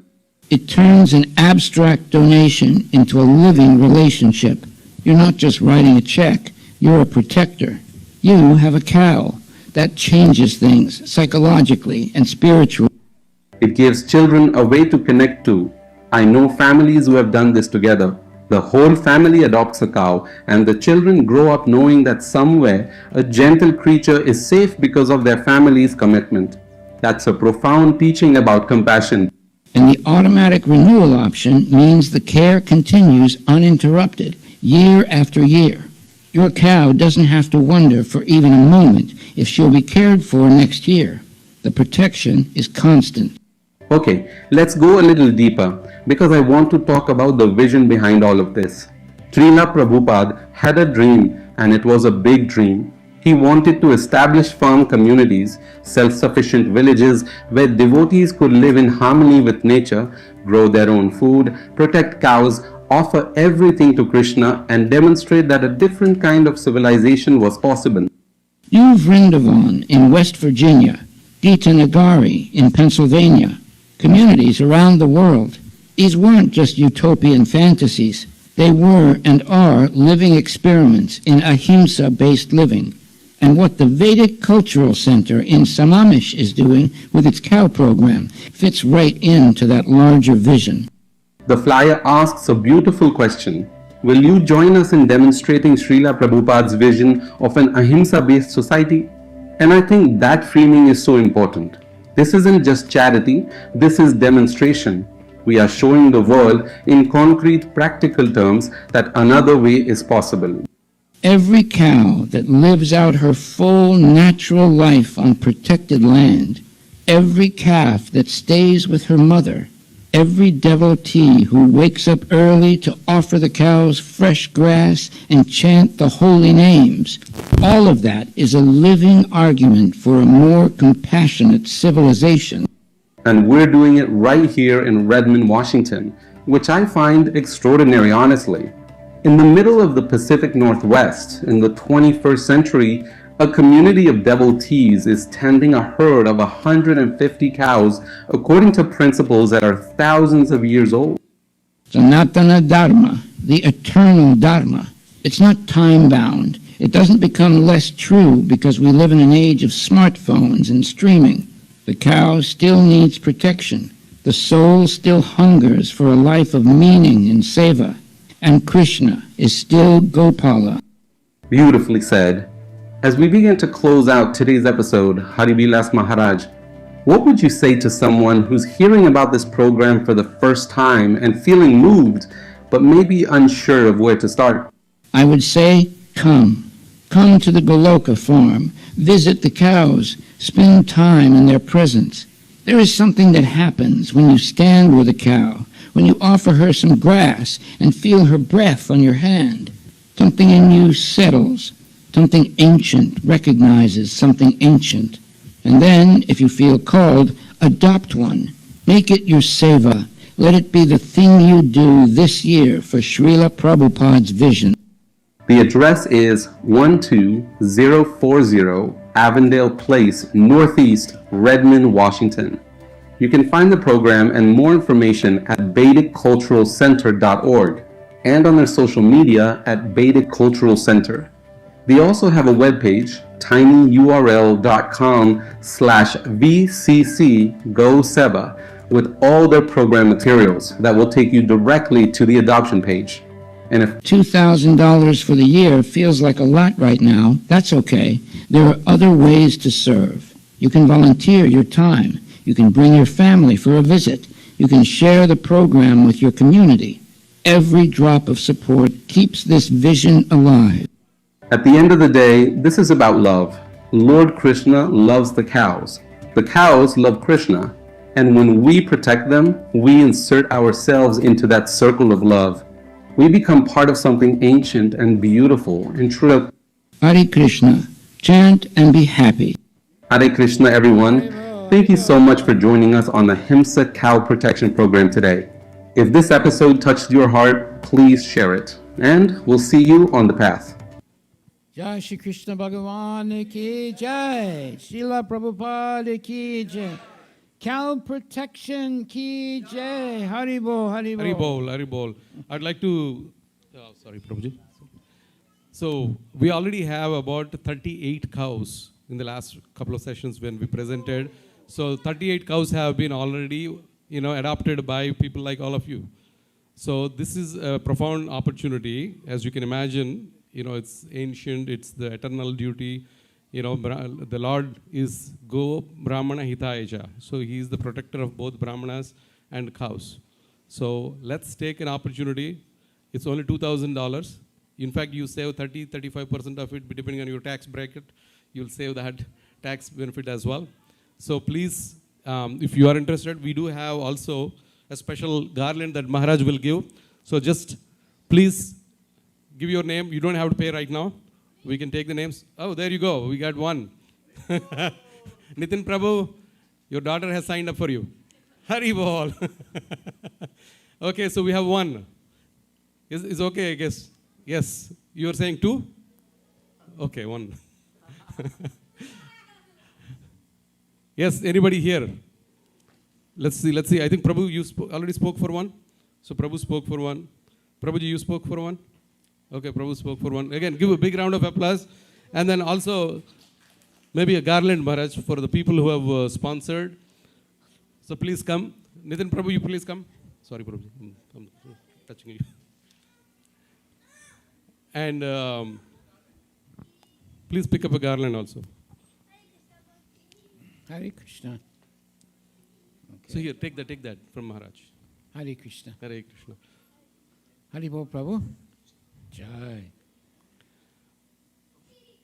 It turns an abstract donation into a living relationship. You're not just writing a check, you're a protector. You have a cow. That changes things psychologically and spiritually. It gives children a way to connect to. I know families who have done this together. The whole family adopts a cow, and the children grow up knowing that somewhere a gentle creature is safe because of their family's commitment. That's a profound teaching about compassion. And the automatic renewal option means the care continues uninterrupted, year after year. Your cow doesn't have to wonder for even a moment if she'll be cared for next year. The protection is constant. Okay, let's go a little deeper, because I want to talk about the vision behind all of this. Srila Prabhupada had a dream, and it was a big dream. He wanted to establish farm communities, self-sufficient villages where devotees could live in harmony with nature, grow their own food, protect cows, offer everything to Krishna, and demonstrate that a different kind of civilization was possible. New Vrindavan in West Virginia, Gita Nagari in Pennsylvania, communities around the world. These weren't just utopian fantasies. They were and are living experiments in ahimsa-based living. And what the Vedic Cultural Center in Sammamish is doing with its cow program fits right into that larger vision. The flyer asks a beautiful question. Will you join us in demonstrating Srila Prabhupada's vision of an ahimsa-based society? And I think that framing is so important. This isn't just charity, this is demonstration. We are showing the world in concrete, practical terms that another way is possible. Every cow that lives out her full natural life on protected land, every calf that stays with her mother, every devotee who wakes up early to offer the cows fresh grass and chant the holy names, all of that is a living argument for a more compassionate civilization. And we're doing it right here in Redmond, Washington, which I find extraordinary, honestly. In the middle of the Pacific Northwest, in the 21st century, a community of devotees is tending a herd of 150 cows according to principles that are thousands of years old. Sanatana Dharma, the eternal Dharma. It's not time-bound. It doesn't become less true because we live in an age of smartphones and streaming. The cow still needs protection. The soul still hungers for a life of meaning and seva. And Krishna is still Gopala. Beautifully said. As we begin to close out today's episode, Haribilas Maharaj, what would you say to someone who's hearing about this program for the first time and feeling moved, but may be unsure of where to start. I would say, come. Come to the Goloka farm. Visit the cows. Spend time in their presence. There is something that happens when you stand with a cow, when you offer her some grass and feel her breath on your hand. Something in you settles. Something ancient recognizes something ancient. And then, if you feel called, adopt one. Make it your seva. Let it be the thing you do this year for Srila Prabhupada's vision. The address is 12040 Avondale Place, Northeast, Redmond, Washington. You can find the program and more information at VedicCulturalCenter.org and on their social media at Vedic Cultural Center. They also have a webpage, tinyurl.com/VCCGoSeva, with all their program materials that will take you directly to the adoption page. And if $2,000 for the year feels like a lot right now. That's okay. There are other ways to serve. You can volunteer your time. You can bring your family for a visit. You can share the program with your community. Every drop of support keeps this vision alive. At the end of the day, this is about love. Lord Krishna loves the cows. The cows love Krishna. And when we protect them, we insert ourselves into that circle of love. We become part of something ancient and beautiful and true. Hare Krishna. Chant and be happy. Hare Krishna, everyone. Thank you so much for joining us on the Himsa Cow Protection Program today. If this episode touched your heart, please share it. And we'll see you on the path. Jai Shri Krishna Bhagavan ki jai. Srila Prabhupada ki jai. Cow protection ki jai. Haribol, Haribol. Haribol, Haribol. I'd like to, sorry, Prabhuji. So we already have about 38 cows in the last couple of sessions when we presented. So 38 cows have been already, adopted by people like all of you. So this is a profound opportunity. As you can imagine, it's ancient, it's the eternal duty. The Lord is Go Brahmana Hitayaja. So He is the protector of both Brahmanas and cows. So let's take an opportunity. It's only $2,000. In fact, you save 35% of it, depending on your tax bracket. You'll save that tax benefit as well. So please, if you are interested, we do have also a special garland that Maharaj will give. So just please give your name. You don't have to pay right now. We can take the names. Oh, there you go. We got one. Nitin Prabhu, your daughter has signed up for you. Haribol. Okay, so we have one. Is okay, I guess. Yes. You are saying two? Okay, one. Yes, anybody here? Let's see. I think Prabhu, you already spoke for one. So Prabhu spoke for one. Prabhuji, you spoke for one. Okay, Prabhu spoke for one. Again, give a big round of applause. And then also, maybe a garland, Maharaj, for the people who have sponsored. So please come. Nitin Prabhu, you please come. Sorry, Prabhu. I'm touching you. And please pick up a garland also. Hare Krishna. Okay. So here, take that from Maharaj. Hare Krishna. Hare Krishna. Haribol Prabhu. Jai.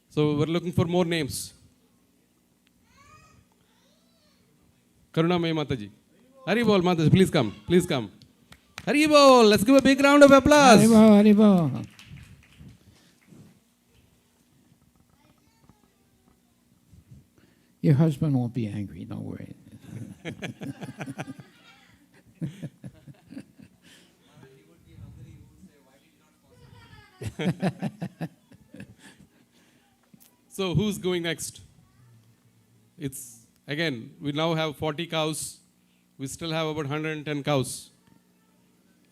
So we're looking for more names. Karunamaya Mataji. Haribol Mataji, please come. Please come. Haribol, let's give a big round of applause. Haribol, Haribol. Your husband won't be angry, don't worry. So who's going next? It's, again, we now have 40 cows. We still have about 110 cows.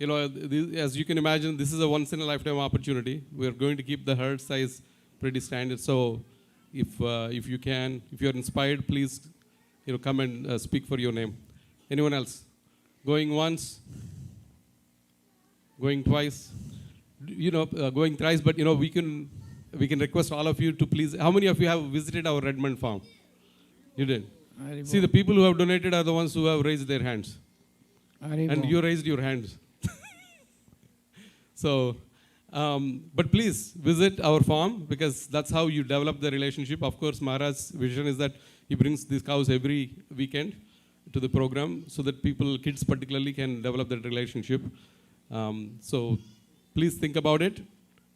As you can imagine, this is a once-in-a-lifetime opportunity. We're going to keep the herd size pretty standard. So if you can, if you're inspired, please, come and speak for your name. Anyone else? Going once? Going twice? Going thrice, but we can request all of you to please. How many of you have visited our Redmond farm? You did. See, the people who have donated are the ones who have raised their hands. And you raised your hands. So, but please visit our farm because that's how you develop the relationship. Of course, Maharaj's vision is that he brings these cows every weekend to the program so that people, kids particularly, can develop that relationship. So please think about it.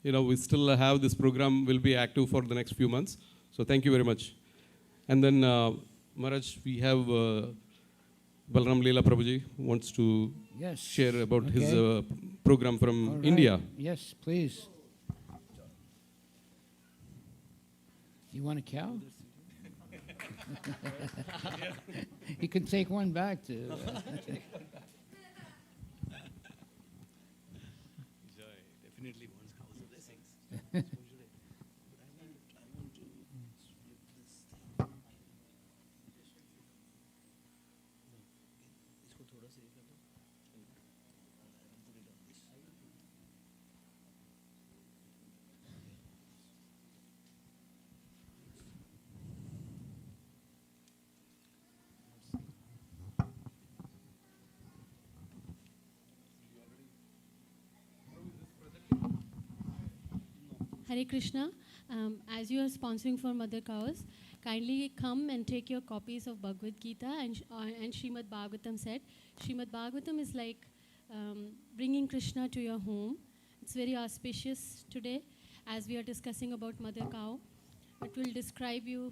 You know, we still have this program will be active for the next few months. So thank you very much. And then, Maharaj, we have Balram Leela Prabhuji wants to Yes. share about his Okay. program from All right. India. Yes, please. You want a cow? You can take one back to. Definitely wants cows of blessings. Hare Krishna. As you are sponsoring for Mother Cows, kindly come and take your copies of Bhagavad Gita and Srimad Bhagavatam set. Srimad Bhagavatam is like bringing Krishna to your home. It's very auspicious today as we are discussing about Mother Cow. It will describe you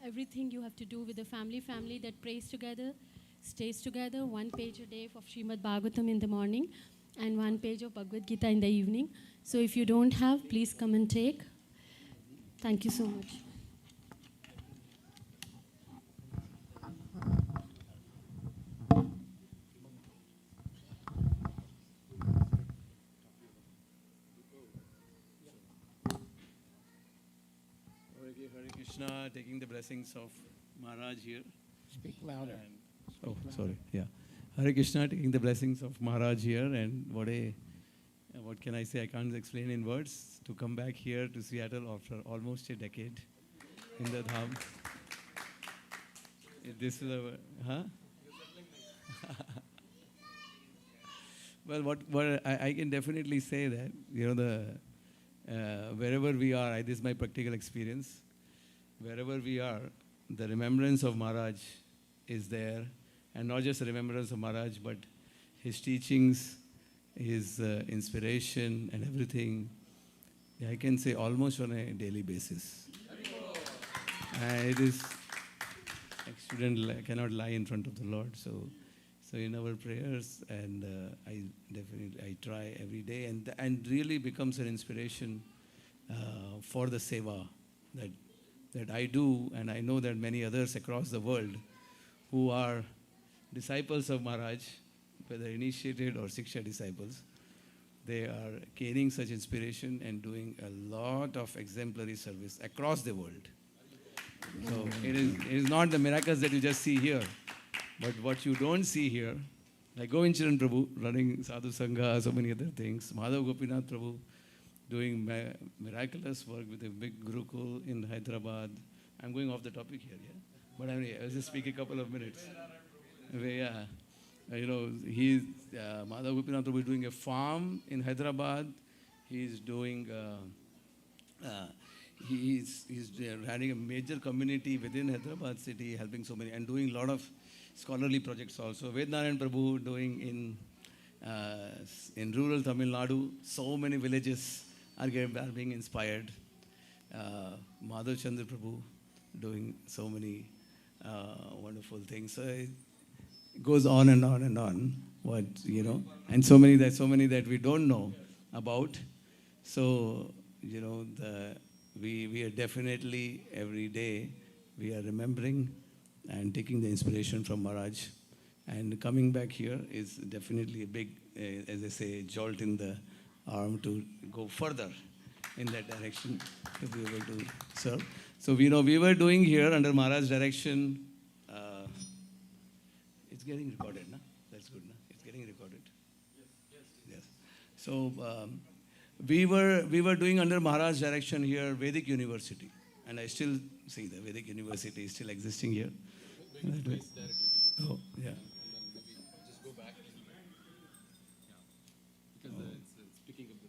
everything you have to do with the family that prays together, stays together, 1 page a day of Srimad Bhagavatam in the morning and 1 page of Bhagavad Gita in the evening. So if you don't have, please come and take. Thank you so much. Hare Krishna, taking the blessings of Maharaj here. Speak louder. Oh, sorry. Yeah. Hare Krishna, taking the blessings of Maharaj here, and what can I say? I can't explain in words. To come back here to Seattle after almost a decade in the Dham. This is a, huh? Well, what I can definitely say that, you know, wherever we are, this is my practical experience, wherever we are, the remembrance of Maharaj is there, and not just the remembrance of Maharaj, but his teachings, his inspiration and everything, I can say almost on a daily basis. It is, I cannot lie in front of the Lord, so in our prayers, and I try every day, and really becomes an inspiration for the seva that I do, and I know that many others across the world who are disciples of Maharaj, whether initiated or Siksha disciples, they are gaining such inspiration and doing a lot of exemplary service across the world. So it is not the miracles that you just see here, but what you don't see here, like Govind Charan Prabhu running Sadhu Sangha, so many other things, Madhav Gopinath Prabhu doing miraculous work with a big Gurukul in Hyderabad. I'm going off the topic here, yeah? But anyway, I'll just speak a couple of minutes. Yeah. You know, Madhav Gopinath Prabhu is doing a farm in Hyderabad. He's doing, he's running a major community within Hyderabad city, helping so many, and doing a lot of scholarly projects also. Vednarayan Prabhu doing in rural Tamil Nadu, so many villages are being inspired. Madhav Chandra Prabhu doing so many wonderful things. So it goes on and on and on. What, you know, and so many that we don't know about. So, you know, we are definitely every day we are remembering and taking the inspiration from Maharaj. And coming back here is definitely a big, as I say, jolt in the arm to go further in that direction to be able to serve. So we know we were doing here under Maharaj's direction. It's getting recorded, na? That's good, na? It's getting recorded. Yes. So we were doing under Maharaj's direction here Vedic University, and I still see the Vedic University is still existing here. Oh, yeah. Just go back. Because it's picking up the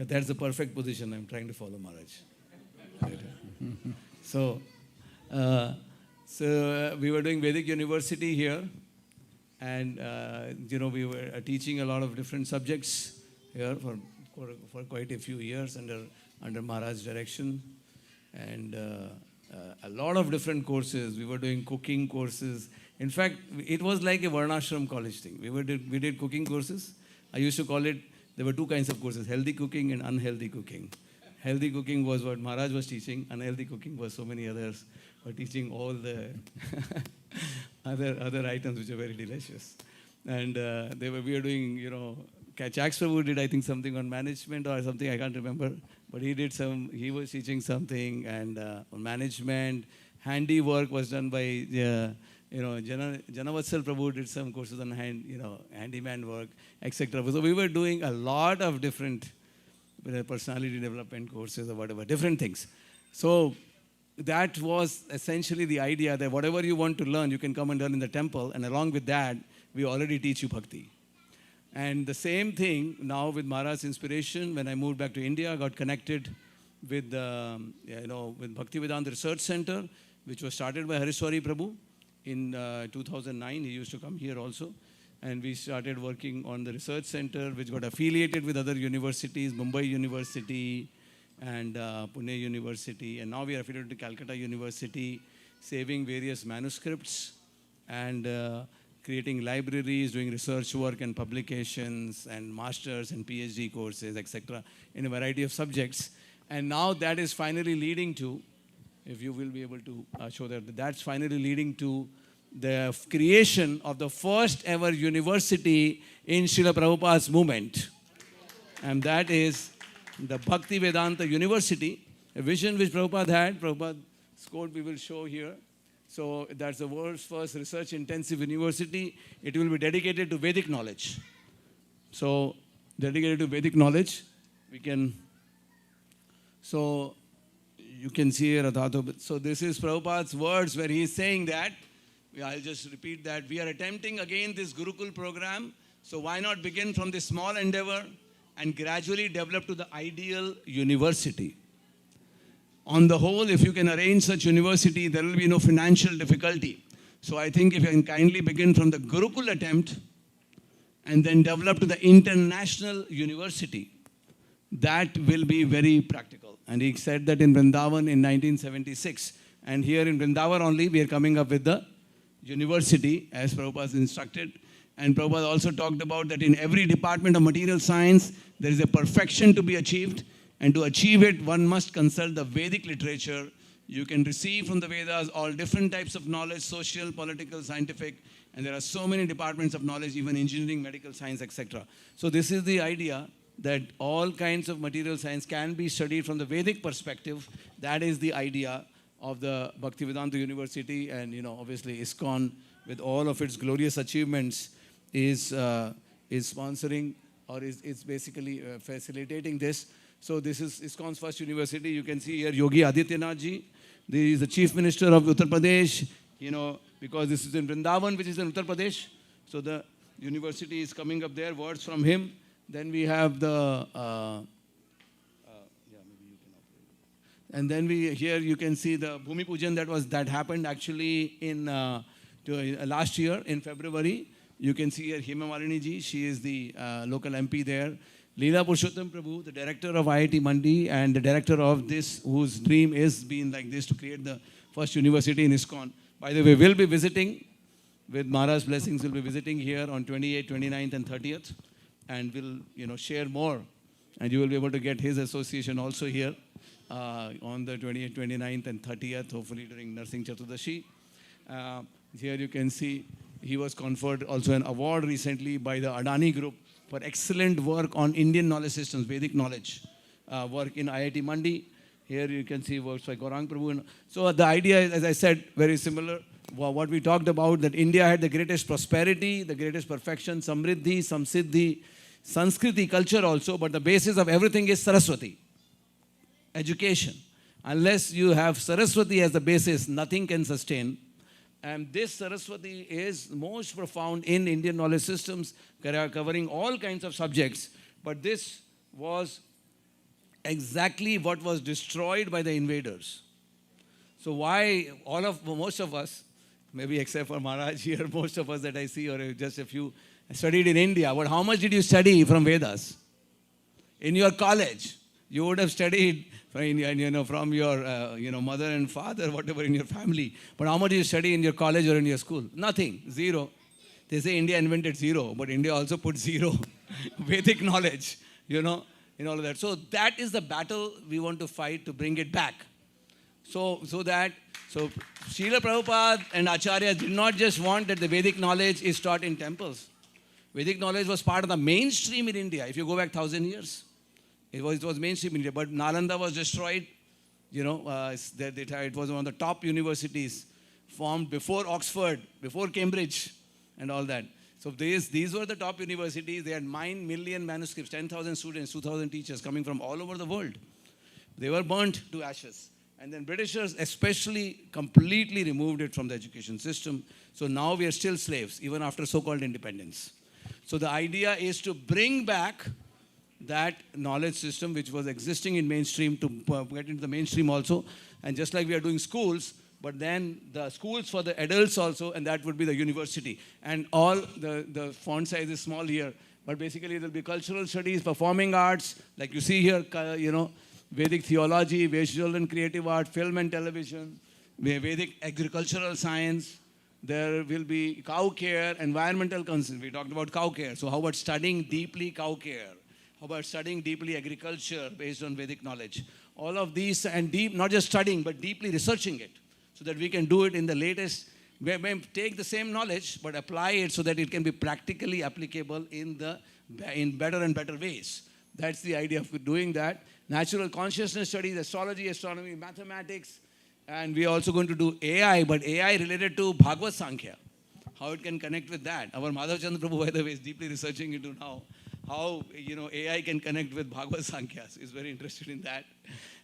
That's the perfect position I'm trying to follow Maharaj. So, we were doing Vedic University here, and we were teaching a lot of different subjects here for quite a few years under Maharaj's direction, and a lot of different courses. We were doing cooking courses. In fact, it was like a Varnashram college thing. We did cooking courses. I used to call it, there were two kinds of courses, healthy cooking and unhealthy cooking. Healthy cooking was what Maharaj was teaching. Unhealthy cooking was so many others were teaching all the other items which are very delicious. And we were doing, Chax Prabhu did, I think, something on management or something, I can't remember. But he was teaching something and on management. Handiwork was done by, Janavatsal Prabhu did some courses on handyman work, etc. So we were doing a lot of different personality development courses or whatever, different things. So that was essentially the idea that whatever you want to learn, you can come and learn in the temple. And along with that, we already teach you bhakti. And the same thing now with Maharaj's inspiration, when I moved back to India, I got connected with with Bhaktivedanta Research Center, which was started by Hariswari Prabhu in 2009. He used to come here also. And we started working on the research center, which got affiliated with other universities, Mumbai University and Pune University. And now we are affiliated to Calcutta University, saving various manuscripts and creating libraries, doing research work and publications and masters and PhD courses, etc., in a variety of subjects. And now that is finally leading to, if you will be able to show that's finally leading to the creation of the first ever university in Srila Prabhupada's movement. And that is the Bhaktivedanta University, a vision which Prabhupada had. Prabhupada's quote we will show here. So that's the world's first research-intensive university. It will be dedicated to Vedic knowledge. So dedicated to Vedic knowledge, so you can see here, so this is Prabhupada's words where he is saying that, I'll just repeat that. We are attempting again this Gurukul program. So why not begin from this small endeavor and gradually develop to the ideal university? On the whole, if you can arrange such university, there will be no financial difficulty. So I think if you can kindly begin from the Gurukul attempt and then develop to the international university, that will be very practical. And he said that in Vrindavan in 1976. And here in Vrindavan only, we are coming up with the university, as Prabhupada has instructed. And Prabhupada also talked about that in every department of material science, there is a perfection to be achieved. And to achieve it, one must consult the Vedic literature. You can receive from the Vedas all different types of knowledge, social, political, scientific. And there are so many departments of knowledge, even engineering, medical science, etc. So this is the idea that all kinds of material science can be studied from the Vedic perspective. That is the idea of the Bhaktivedanta University, and obviously ISKCON, with all of its glorious achievements, is sponsoring or is basically facilitating this. So this is ISKCON's first university. You can see here Yogi Adityanath ji. He is the Chief Minister of Uttar Pradesh, because this is in Vrindavan, which is in Uttar Pradesh. So the university is coming up there, words from him. Then we have the and then here you can see the Bhumi Pujan that happened actually in last year in February. You can see here Hema Malini ji, she is the local MP there. Leela Purushottam Prabhu, the director of IIT Mandi and the director of this, whose dream is being like this to create the first university in ISKCON. By the way, we'll be visiting, with Maharaj's blessings, we'll be visiting here on 28th, 29th and 30th. And we'll share more. And you will be able to get his association also here on the 28th, 29th and 30th, hopefully during Narsingh Chaturdashi. Here you can see he was conferred also an award recently by the Adani Group for excellent work on Indian knowledge systems, Vedic knowledge, work in IIT Mandi. Here you can see works by Gaurang Prabhu. So the idea is, as I said, very similar. What we talked about, that India had the greatest prosperity, the greatest perfection, Samriddhi, Samsiddhi, Sanskriti, culture also, but the basis of everything is Saraswati, education. Unless you have Saraswati as the basis, nothing can sustain. And this Saraswati is most profound in Indian knowledge systems, covering all kinds of subjects. But this was exactly what was destroyed by the invaders. So why most of us, maybe except for Maharaj here, most of us that I see, or just a few, studied in India. But how much did you study from Vedas? In your college, you would have studied from your mother and father, whatever in your family. But how much did you study in your college or in your school? Nothing, zero. They say India invented zero, but India also put zero Vedic knowledge, in all of that. So that is the battle we want to fight to bring it back. So Srila Prabhupada and Acharya did not just want that the Vedic knowledge is taught in temples. Vedic knowledge was part of the mainstream in India. If you go back 1,000 years, it was mainstream in India. But Nalanda was destroyed. It was one of the top universities formed before Oxford, before Cambridge, and all that. So these were the top universities. They had 9 million manuscripts, 10,000 students, 2,000 teachers coming from all over the world. They were burnt to ashes. And then Britishers especially completely removed it from the education system. So now we are still slaves, even after so-called independence. So the idea is to bring back that knowledge system which was existing in mainstream, to get into the mainstream also. And just like we are doing schools, but then the schools for the adults also, and that would be the university. And all the font size is small here, but basically there will be cultural studies, performing arts, like you see here, Vedic theology, visual and creative art, film and television, Vedic agricultural science. There will be cow care, environmental concerns. We talked about cow care. So how about studying deeply cow care? How about studying deeply agriculture based on Vedic knowledge? All of these, and not just studying, but deeply researching it, so that we can do it in the latest, we may take the same knowledge, but apply it so that it can be practically applicable in better and better ways. That's the idea of doing that. Natural consciousness studies, astrology, astronomy, mathematics, and we are also going to do AI, but AI related to Bhagavad Sankhya, how it can connect with that. Our Madhav Chandra Prabhu, by the way, is deeply researching into now how AI can connect with Bhagavad Sankhya. So he's very interested in that.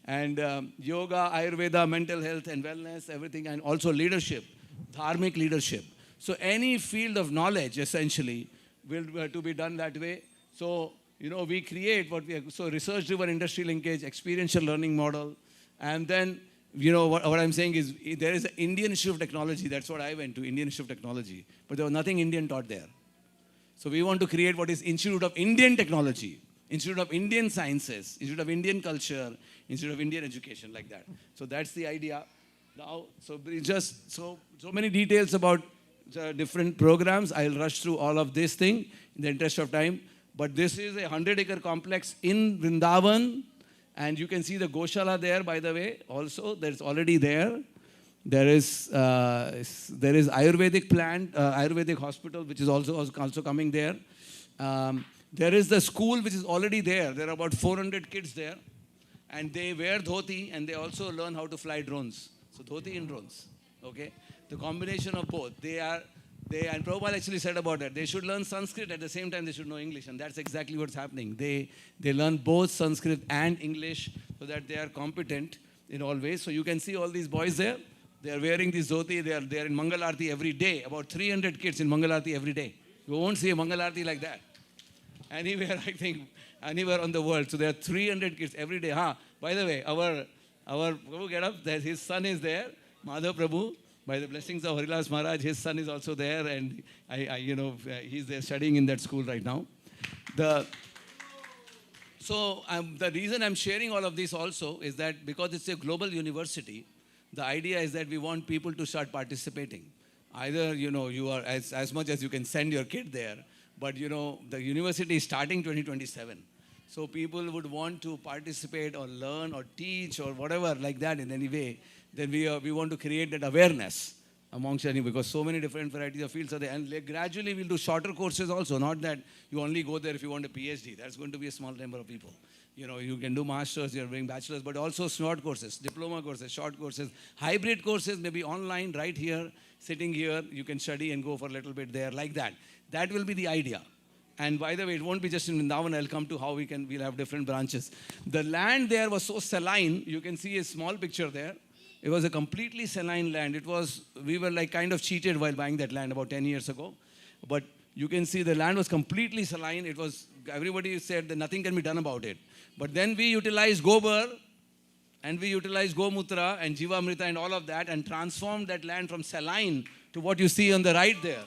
And yoga, Ayurveda, mental health and wellness, everything, and also leadership, dharmic leadership. So any field of knowledge, essentially, will to be done that way. So we create research-driven industry linkage, experiential learning model, and then, what I'm saying is there is an Indian Institute of Technology. That's what I went to, Indian Institute of Technology. But there was nothing Indian taught there. So we want to create what is Institute of Indian Technology, Institute of Indian Sciences, Institute of Indian Culture, Institute of Indian Education, like that. So that's the idea. Now, so many details about the different programs. I'll rush through all of this thing in the interest of time. But this is a 100-acre complex in Vrindavan, and you can see the Goshala there, by the way, also. That's already there. There is Ayurvedic plant, Ayurvedic hospital, which is also coming there. There is the school, which is already there. There are about 400 kids there. And they wear dhoti, and they also learn how to fly drones. So dhoti and drones, okay? The combination of both. And Prabhupada actually said about that. They should learn Sanskrit, at the same time they should know English. And that's exactly what's happening. They learn both Sanskrit and English so that they are competent in all ways. So you can see all these boys there. They are wearing this dhoti. They are in Mangal Aarti every day. About 300 kids in Mangal Aarti every day. You won't see a Mangal Aarti like that anywhere, I think, anywhere on the world. So there are 300 kids every day. By the way, our Prabhu, get up. His son is there, Madhav Prabhu. By the blessings of Harilas Maharaj, his son is also there, and he's there studying in that school right now. The reason I'm sharing all of this also is that because it's a global university, the idea is that we want people to start participating. Either, you are as much as you can send your kid there, but, the university is starting 2027. So people would want to participate or learn or teach or whatever like that in any way. Then we want to create that awareness amongst because so many different varieties of fields are there. And gradually we'll do shorter courses also, not that you only go there if you want a PhD. That's going to be a small number of people. You can do masters, you're doing bachelors, but also short courses, diploma courses, short courses, hybrid courses, maybe online, right here, sitting here, you can study and go for a little bit there, like that. That will be the idea. And by the way, it won't be just in Vrindavan. I'll come to how we'll have different branches. The land there was so saline. You can see a small picture there. It was a completely saline land. We were like kind of cheated while buying that land about 10 years ago. But you can see the land was completely saline. It was everybody said that nothing can be done about it. But then we utilized gobar and we utilized gomutra and jivamrita and all of that and transformed that land from saline to what you see on the right there.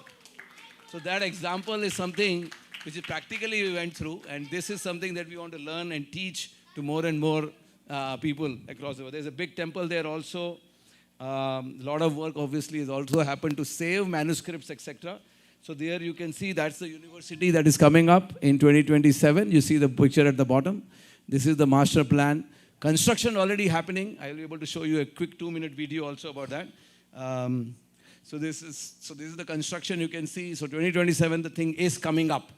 So that example is something which is practically we went through, and this is something that we want to learn and teach to more and more people across the world. There's a big temple there also. A lot of work obviously has also happened to save manuscripts, etc. So there you can see that's the university that is coming up in 2027. You see the picture at the bottom. This is the master plan. Construction already happening. I'll be able to show you a quick 2-minute video also about that. So this is the construction you can see. So 2027, the thing is coming up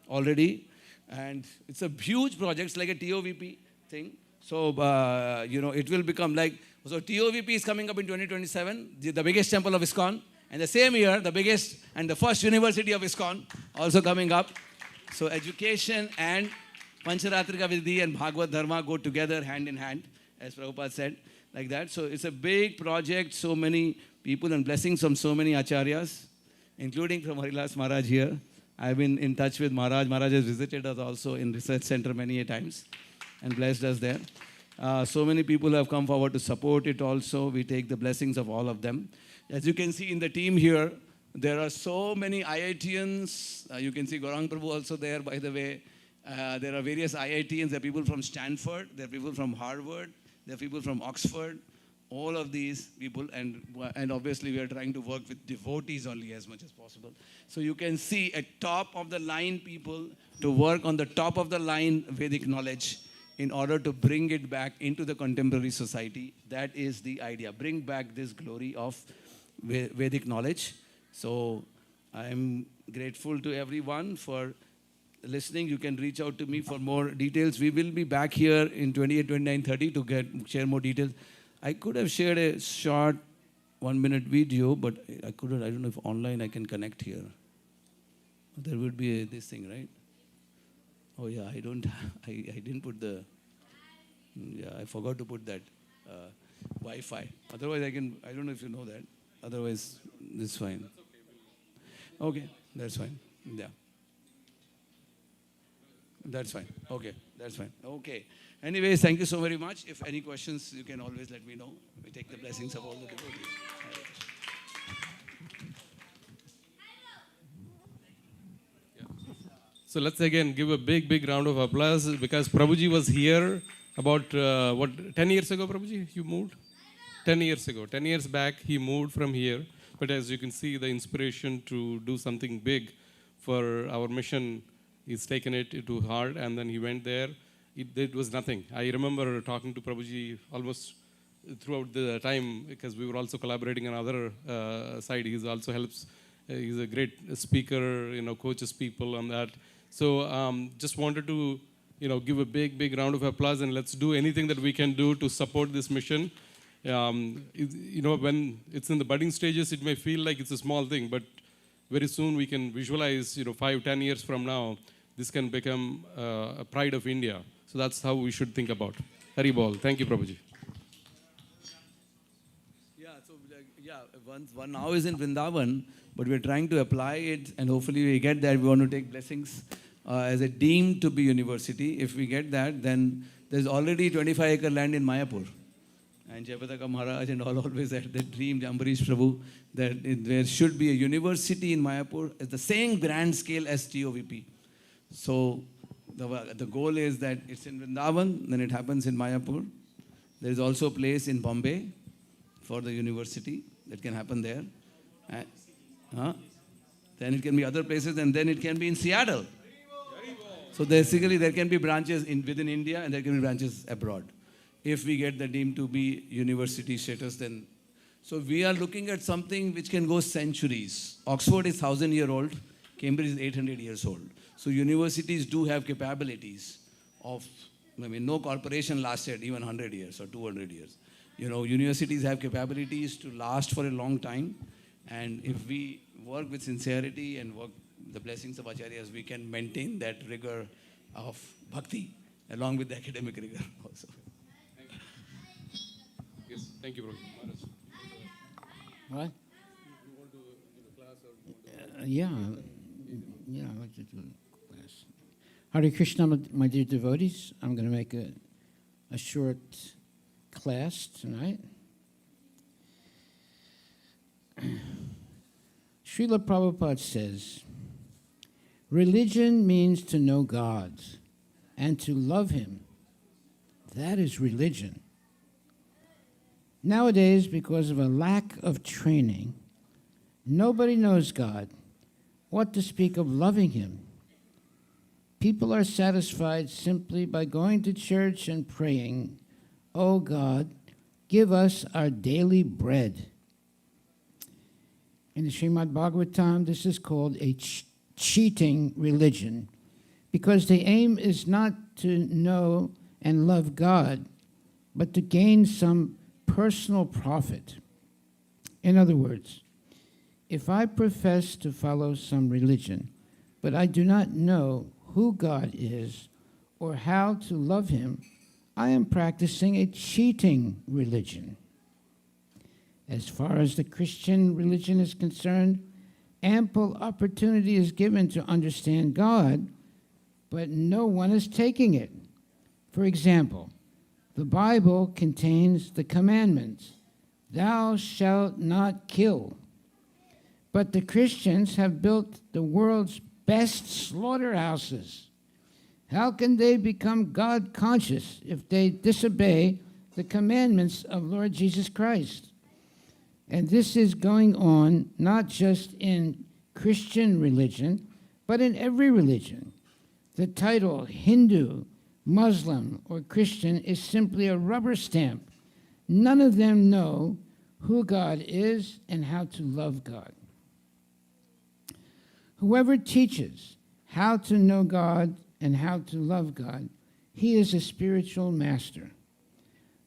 already. And it's a huge project. It's like a TOVP thing. So, it will become like, so TOVP is coming up in 2027, the biggest temple of ISKCON. And the same year, the biggest and the first university of ISKCON also coming up. So education and Pancharatrika Vidhi and Bhagavad Dharma go together hand in hand, as Prabhupada said, like that. So it's a big project, so many people and blessings from so many acharyas, including from Harilas Maharaj here. I've been in touch with Maharaj. Maharaj has visited us also in research center many a times and blessed us there. So many people have come forward to support it also. We take the blessings of all of them. As you can see in the team here, there are so many IITians. You can see Gaurang Prabhu also there, by the way. There are various IITians. There are people from Stanford. There are people from Harvard. There are people from Oxford. All of these people. And obviously, we are trying to work with devotees only as much as possible. So you can see at top of the line people to work on the top of the line Vedic knowledge in order to bring it back into the contemporary society. That is the idea. Bring back this glory of Vedic knowledge. So I'm grateful to everyone for listening. You can reach out to me for more details. We will be back here in 28, 29, 30 to share more details. I could have shared a short 1-minute video, but I couldn't. I don't know if online I can connect here. There would be this thing, right? Oh yeah, I didn't put the, I forgot to put that Wi-Fi. Otherwise I don't know if you know that. Otherwise, this is fine. Okay, that's fine. Yeah. That's fine. Okay, that's fine. Okay. Anyways, thank you so very much. If any questions, you can always let me know. We take the blessings of all the devotees. So let's again give a big round of applause because Prabhuji was here about, 10 years ago, Prabhuji, you moved? 10 years ago. 10 years back, he moved from here. But as you can see, the inspiration to do something big for our mission, he's taken it to heart, and then he went there. It was nothing. I remember talking to Prabhuji almost throughout the time because we were also collaborating on other side. He also helps. He's a great speaker, coaches people on that. So just wanted to, give a big round of applause, and let's do anything that we can do to support this mission. When it's in the budding stages, it may feel like it's a small thing, but very soon we can visualize, 5-10 years from now, this can become a pride of India. So that's how we should think about. Hari Bol. Thank you, Prabhuji. One now is in Vrindavan, but we're trying to apply it, and hopefully we get that. We want to take blessings as a deemed to be university. If we get that, then there's already 25-acre land in Mayapur. And Jayapataka Maharaj and all always had that dream, Ambarish Prabhu, that there should be a university in Mayapur at the same grand scale as TOVP. So the goal is that it's in Vrindavan, then it happens in Mayapur. There is also a place in Bombay for the university that can happen there. Then it can be other places, and then it can be in Seattle. So basically there can be branches within India, and there can be branches abroad. If we get the deemed to be university status, then. So we are looking at something which can go centuries. Oxford is 1,000-year-old. Cambridge is 800 years old. So universities do have capabilities of, no corporation lasted even 100 years or 200 years. Universities have capabilities to last for a long time. And if we work with sincerity and work the blessings of acharyas, we can maintain that rigor of bhakti along with the academic rigor also. Yes, thank you, Prabhuji. What? You want to give a class or you want to... Yeah, I'd like to do a class. Hare Krishna, my dear devotees. I'm going to make a short class tonight. Srila Prabhupada says, religion means to know God and to love Him. That is religion. Nowadays, because of a lack of training, nobody knows God. What to speak of loving Him? People are satisfied simply by going to church and praying, "Oh God, give us our daily bread." In the Srimad Bhagavatam, this is called a cheating religion, because the aim is not to know and love God, but to gain some personal profit. In other words, if I profess to follow some religion, but I do not know who God is or how to love Him, I am practicing a cheating religion. As far as the Christian religion is concerned, ample opportunity is given to understand God, but no one is taking it. For example, the Bible contains the commandments, "Thou shalt not kill." But the Christians have built the world's best slaughterhouses. How can they become God conscious if they disobey the commandments of Lord Jesus Christ? And this is going on not just in Christian religion, but in every religion. The title Hindu, Muslim, or Christian is simply a rubber stamp. None of them know who God is and how to love God. Whoever teaches how to know God and how to love God, he is a spiritual master.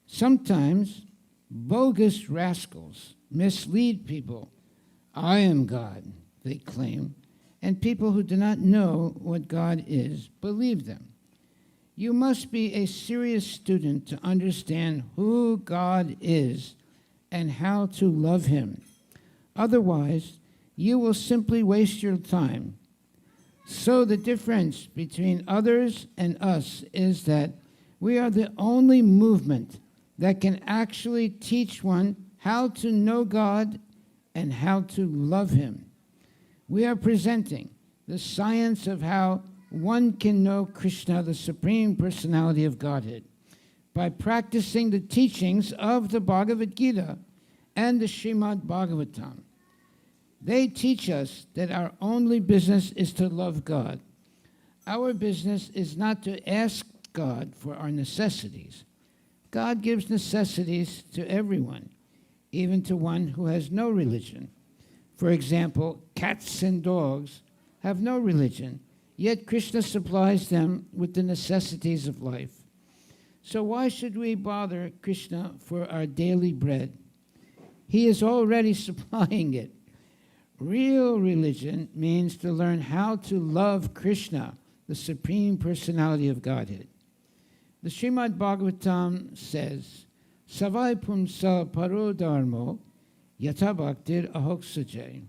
Sometimes bogus rascals mislead people. "I am God," they claim, and people who do not know what God is believe them. You must be a serious student to understand who God is and how to love Him. Otherwise, you will simply waste your time. So the difference between others and us is that we are the only movement that can actually teach one how to know God and how to love Him. We are presenting the science of how one can know Krishna, the Supreme Personality of Godhead, by practicing the teachings of the Bhagavad Gita and the Srimad Bhagavatam. They teach us that our only business is to love God. Our business is not to ask God for our necessities. God gives necessities to everyone, even to one who has no religion. For example, cats and dogs have no religion, yet Krishna supplies them with the necessities of life. So why should we bother Krishna for our daily bread? He is already supplying it. Real religion means to learn how to love Krishna, the Supreme Personality of Godhead. The Srimad Bhagavatam says, "Savai pumsa paro dharmo yata bhaktir ahoksajay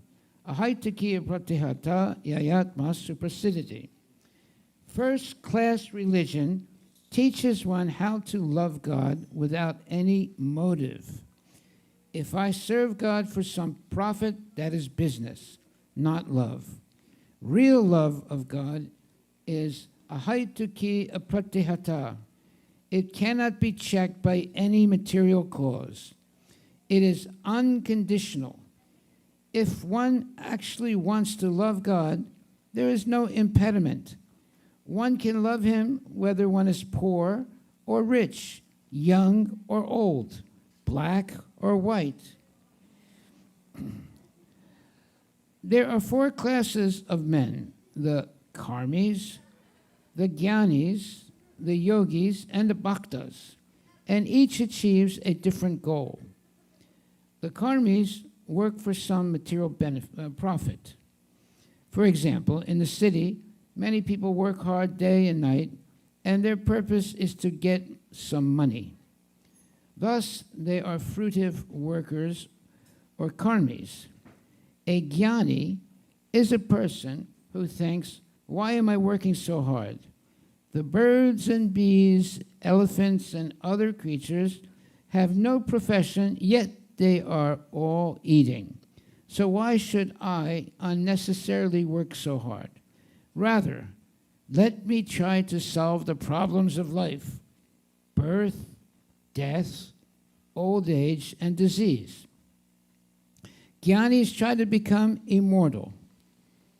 ahaitaki pratihata yayatma suprasiditi." First-class religion teaches one how to love God without any motive. If I serve God for some profit, that is business, not love. Real love of God is ahaituki apratihata. It cannot be checked by any material cause. It is unconditional. If one actually wants to love God, there is no impediment. One can love Him whether one is poor or rich, young or old, black or white. There are four classes of men: the karmis, the jnanis, the yogis, and the bhaktas, and each achieves a different goal. The karmis work for some material profit. For example, in the city, many people work hard day and night, and their purpose is to get some money. Thus, they are fruitive workers or karmis. A jnani is a person who thinks, "Why am I working so hard? The birds and bees, elephants, and other creatures have no profession, yet they are all eating. So why should I unnecessarily work so hard? Rather, let me try to solve the problems of life: birth, death, old age, and disease. Gyanis try to become immortal.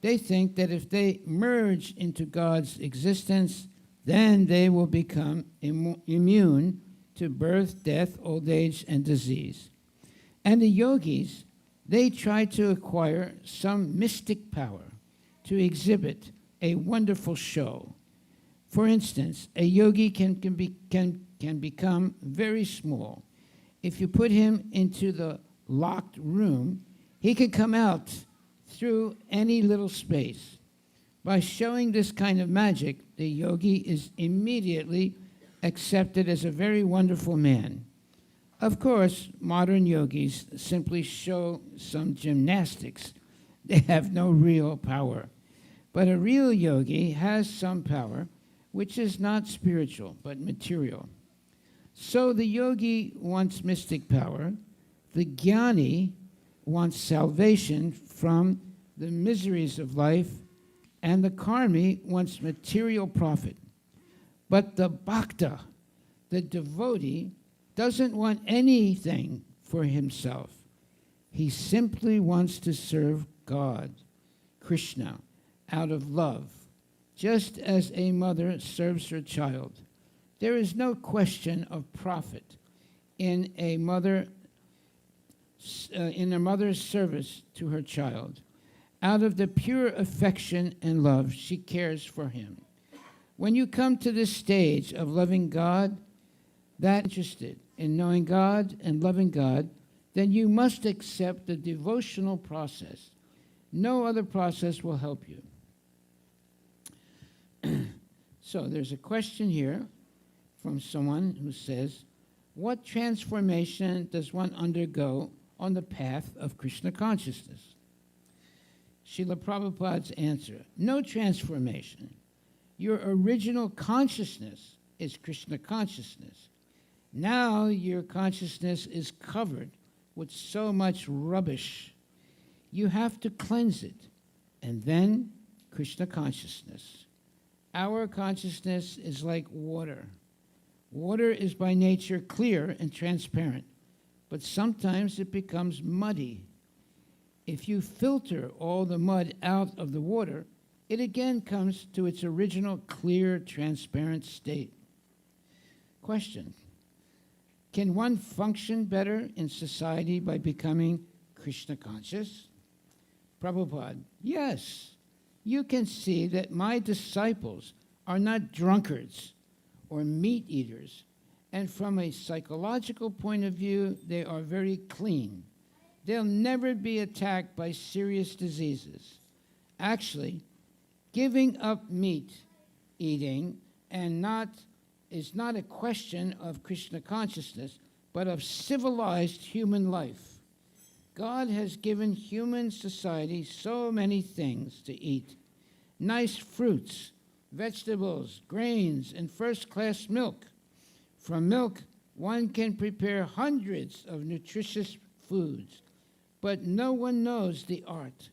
They think that if they merge into God's existence, then they will become immune to birth, death, old age, and disease. And the yogis, they try to acquire some mystic power to exhibit a wonderful show. For instance, a yogi can become very small. If you put him into the locked room, he can come out through any little space. By showing this kind of magic, the yogi is immediately accepted as a very wonderful man. Of course, modern yogis simply show some gymnastics. They have no real power. But a real yogi has some power, which is not spiritual, but material. So the yogi wants mystic power. The jnani wants salvation from the miseries of life, and the karmi wants material profit. But the bhakta, the devotee, doesn't want anything for himself. He simply wants to serve God, Krishna, out of love, just as a mother serves her child. There is no question of profit in a mother's service to her child. Out of the pure affection and love, she cares for him. When you come to this stage of loving God, that interested in knowing God and loving God, then you must accept the devotional process. No other process will help you. So there's a question here from someone who says, what transformation does one undergo on the path of Krishna consciousness? Srila Prabhupada's answer, no transformation. Your original consciousness is Krishna consciousness. Now your consciousness is covered with so much rubbish. You have to cleanse it, and then Krishna consciousness. Our consciousness is like water. Water is by nature clear and transparent, but sometimes it becomes muddy. If you filter all the mud out of the water, it again comes to its original clear, transparent state. Question: can one function better in society by becoming Krishna conscious? Prabhupada: yes. You can see that my disciples are not drunkards or meat eaters, and from a psychological point of view, they are very clean. They'll never be attacked by serious diseases. Actually, giving up meat eating is not a question of Krishna consciousness, but of civilized human life. God has given human society so many things to eat: nice fruits, vegetables, grains, and first-class milk. From milk, one can prepare hundreds of nutritious foods, but no one knows the art.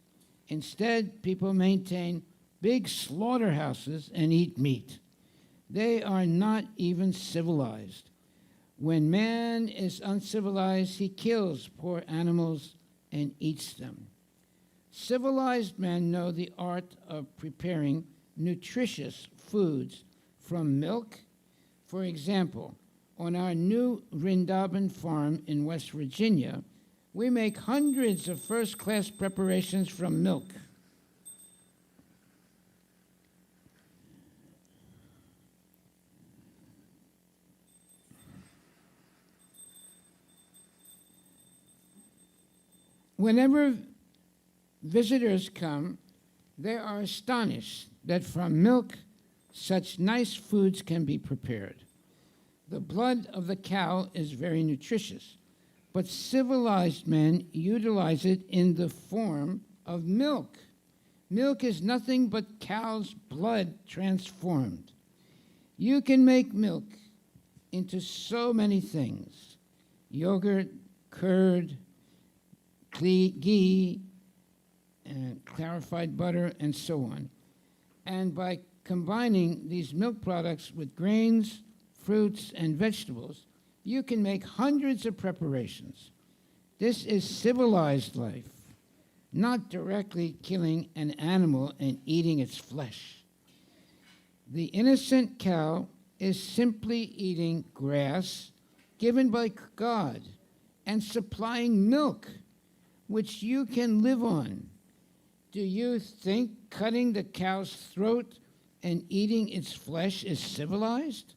Instead, people maintain big slaughterhouses and eat meat. They are not even civilized. When man is uncivilized, he kills poor animals and eats them. Civilized men know the art of preparing nutritious foods from milk. For example, on our new Vrindavan farm in West Virginia, we make hundreds of first-class preparations from milk. Whenever visitors come, they are astonished that from milk such nice foods can be prepared. The blood of the cow is very nutritious, but civilized men utilize it in the form of milk. Milk is nothing but cow's blood transformed. You can make milk into so many things: yogurt, curd, ghee, and clarified butter, and so on. And by combining these milk products with grains, fruits, and vegetables, you can make hundreds of preparations. This is civilized life, not directly killing an animal and eating its flesh. The innocent cow is simply eating grass given by God and supplying milk, which you can live on. Do you think cutting the cow's throat and eating its flesh is civilized?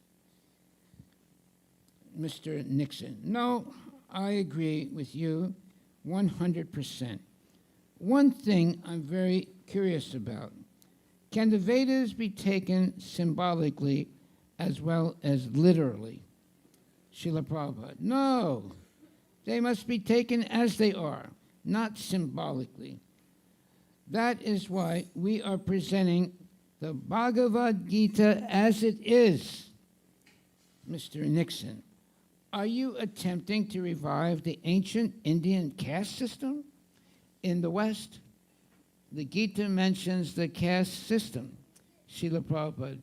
Mr. Nixon: no, I agree with you 100%. One thing I'm very curious about: can the Vedas be taken symbolically as well as literally? Srila Prabhupada: no, they must be taken as they are, not symbolically. That is why we are presenting the Bhagavad Gita as it is. Mr. Nixon: are you attempting to revive the ancient Indian caste system in the West? The Gita mentions the caste system. Srila Prabhupada: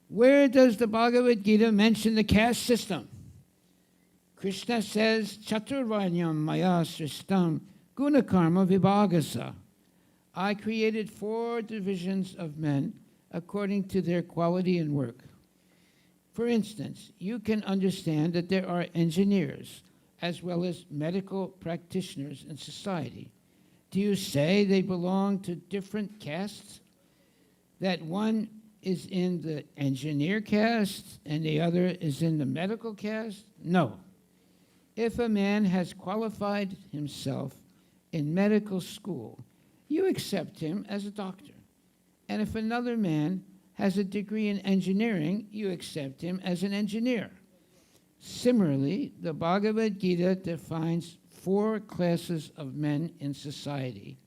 where does the Bhagavad Gita mention the caste system? Krishna says, Chaturvanyam maya sristam gunakarma vibhagasa. I created 4 divisions of men according to their quality and work. For instance, you can understand that there are engineers as well as medical practitioners in society. Do you say they belong to different castes? That one is in the engineer caste and the other is in the medical caste? No. If a man has qualified himself in medical school, you accept him as a doctor. And if another man has a degree in engineering, you accept him as an engineer. Similarly, the Bhagavad Gita defines 4 classes of men in society: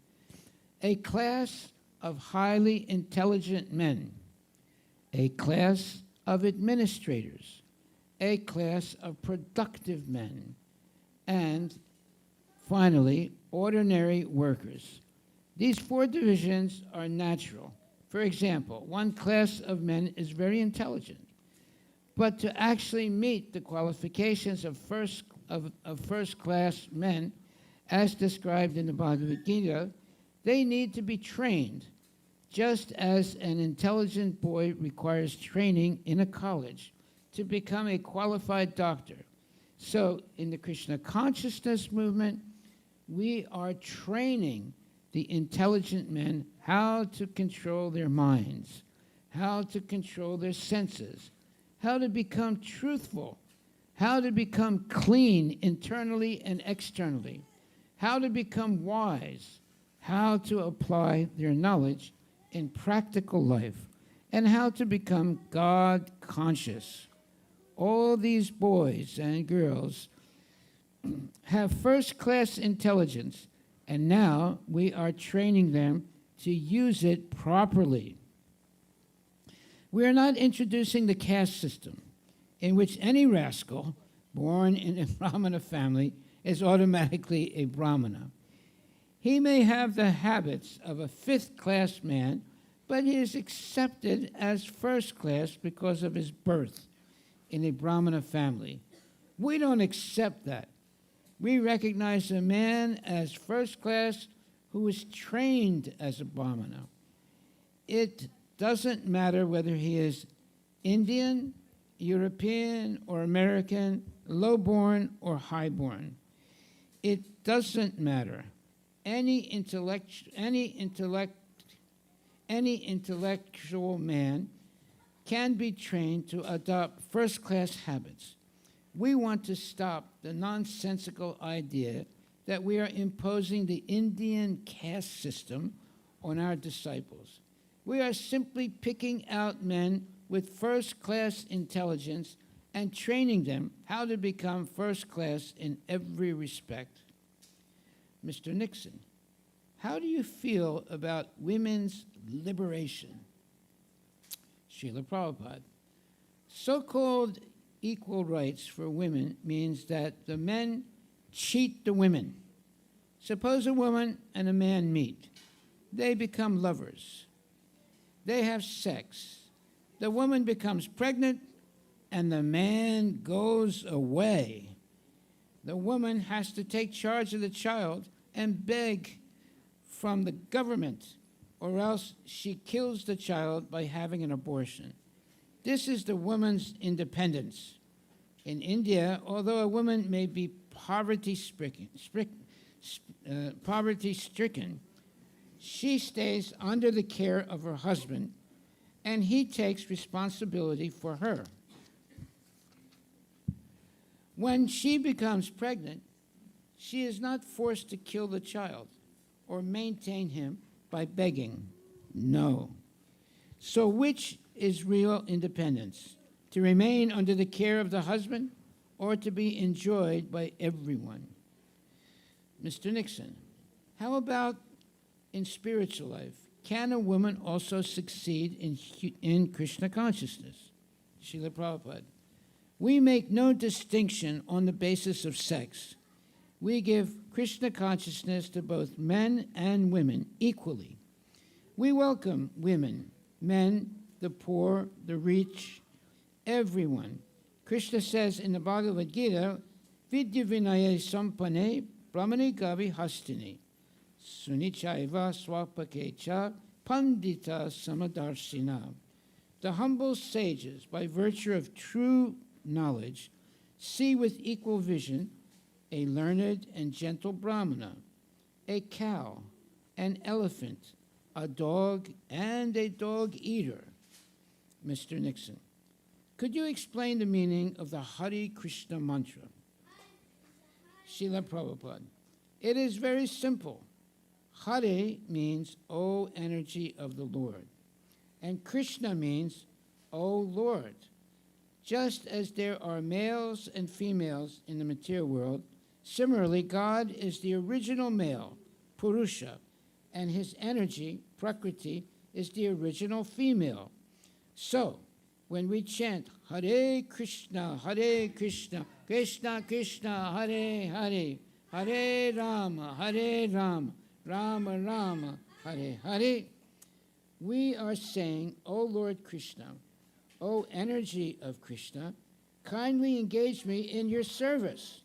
a class of highly intelligent men, a class of administrators, a class of productive men, and finally, ordinary workers. These 4 divisions are natural. For example, one class of men is very intelligent, but to actually meet the qualifications of first-class men, as described in the Bhagavad Gita, they need to be trained, just as an intelligent boy requires training in a college to become a qualified doctor. So in the Krishna consciousness movement, we are training the intelligent men how to control their minds, how to control their senses, how to become truthful, how to become clean internally and externally, how to become wise, how to apply their knowledge in practical life, and how to become God conscious. All these boys and girls have first-class intelligence, and now we are training them to use it properly. We are not introducing the caste system, in which any rascal born in a Brahmana family is automatically a Brahmana. He may have the habits of a 5th-class man, but he is accepted as first class because of his birth in a Brahmana family. We don't accept that. We recognize a man as first class who is trained as a Brahmana. It doesn't matter whether he is Indian, European, or American, low-born or high-born. It doesn't matter. Any intellectual man can be trained to adopt first-class habits. We want to stop the nonsensical idea that we are imposing the Indian caste system on our disciples. We are simply picking out men with first-class intelligence and training them how to become first class in every respect. Mr. Nixon, how do you feel about women's liberation? Srila Prabhupada, So-called equal rights for women means that the men cheat the women. Suppose a woman and a man meet. They become lovers. They have sex. The woman becomes pregnant and the man goes away. The woman has to take charge of the child and beg from the government, or else she kills the child by having an abortion. This is the woman's independence. In India, although a woman may be poverty-stricken, she stays under the care of her husband, and he takes responsibility for her. When she becomes pregnant, she is not forced to kill the child or maintain him by begging. No. So which is real independence? To remain under the care of the husband or to be enjoyed by everyone? Mr. Nixon, how about in spiritual life? Can a woman also succeed in Krishna consciousness? Srila Prabhupada. We make no distinction on the basis of sex. We give Krishna consciousness to both men and women equally. We welcome women, men, the poor, the rich, everyone. Krishna says in the Bhagavad Gita, Vidya Vinaya Sampane Brahmane Gavi Hastini Sunichaiva Swapakecha Pandita Samadarshina. The humble sages, by virtue of true knowledge, see with equal vision a learned and gentle Brahmana, a cow, an elephant, a dog, and a dog eater. Mr. Nixon, could you explain the meaning of the Hare Krishna mantra? Srila Prabhupada. It is very simple. Hare means, O energy of the Lord, and Krishna means, O Lord. Just as there are males and females in the material world, similarly, God is the original male, Purusha, and his energy, Prakriti, is the original female. So, when we chant Hare Krishna, Krishna Krishna, Hare Hare, Hare Rama, Rama Rama, Hare Hare, we are saying, O Lord Krishna, O energy of Krishna, kindly engage me in your service.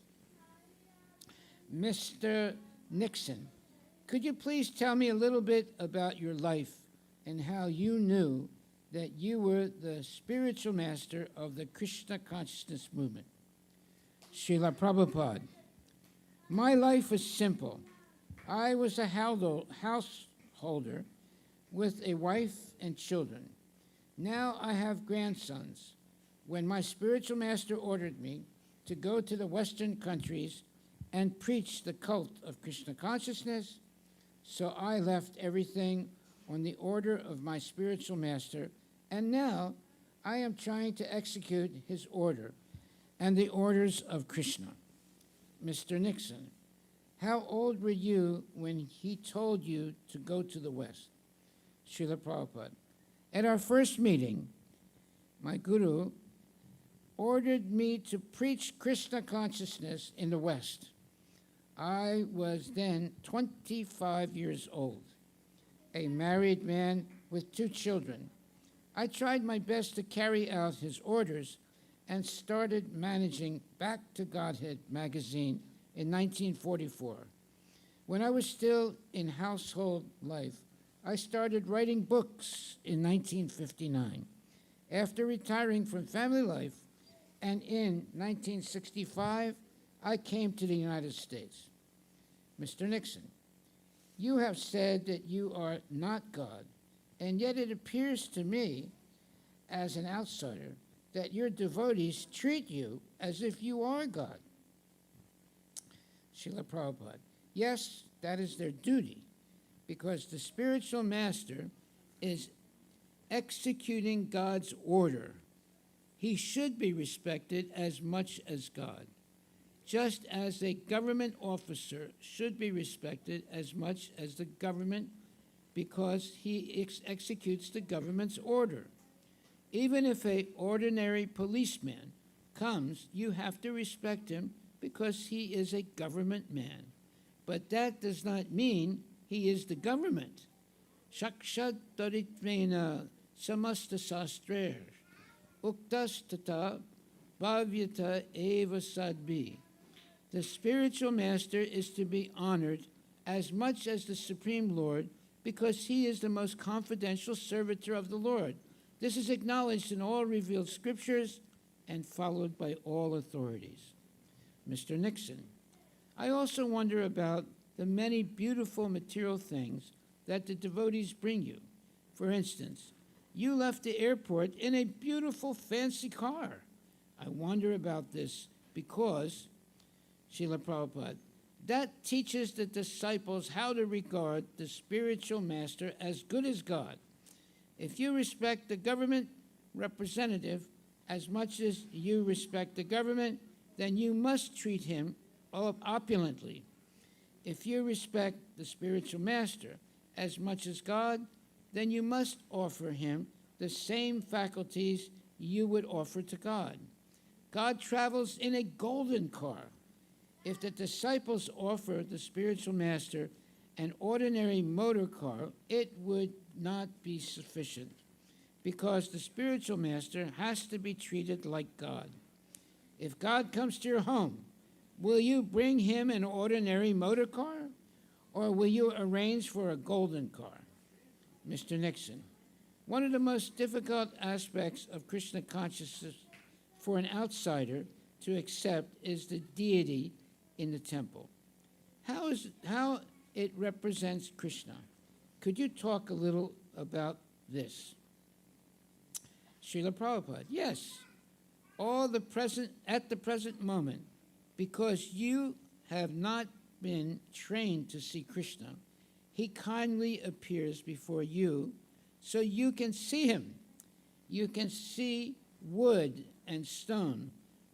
Mr. Nixon, could you please tell me a little bit about your life and how you knew that you were the spiritual master of the Krishna consciousness movement? Srila Prabhupada, my life was simple. I was a householder with a wife and children. Now I have grandsons. When my spiritual master ordered me to go to the Western countries and preach the cult of Krishna consciousness, so I left everything on the order of my spiritual master, and now I am trying to execute his order and the orders of Krishna. Mr. Nixon, how old were you when he told you to go to the West? Srila Prabhupada. At our first meeting, my guru ordered me to preach Krishna consciousness in the West. I was then 25 years old, a married man with 2 children. I tried my best to carry out his orders and started managing Back to Godhead magazine in 1944. When I was still in household life, I started writing books in 1959. After retiring from family life, and in 1965, I came to the United States. Mr. Nixon, you have said that you are not God, and yet it appears to me, as an outsider, that your devotees treat you as if you are God. Srila Prabhupada, yes, that is their duty, because the spiritual master is executing God's order. He should be respected as much as God, just as a government officer should be respected as much as the government, because he executes the government's order. Even if an ordinary policeman comes, you have to respect him because he is a government man. But that does not mean he is the government. Shakshat Doritvena Samasta Sastrer Uktas Tata Bhavyata Eva Sadbi. The spiritual master is to be honored as much as the Supreme Lord because he is the most confidential servitor of the Lord. This is acknowledged in all revealed scriptures and followed by all authorities. Mr. Nixon, I also wonder about the many beautiful material things that the devotees bring you. For instance, you left the airport in a beautiful fancy car. I wonder about this because, Srila Prabhupada, that teaches the disciples how to regard the spiritual master as good as God. If you respect the government representative as much as you respect the government, then you must treat him opulently. If you respect the spiritual master as much as God, then you must offer him the same faculties you would offer to God. God travels in a golden car. If the disciples offer the spiritual master an ordinary motor car, it would not be sufficient because the spiritual master has to be treated like God. If God comes to your home, will you bring him an ordinary motor car or will you arrange for a golden car? Mr. Nixon, one of the most difficult aspects of Krishna consciousness for an outsider to accept is the deity in the temple. How it represents Krishna. Could you talk a little about this? Srila Prabhupada, yes. At the present moment, because you have not been trained to see Krishna, he kindly appears before you so you can see him. You can see wood and stone,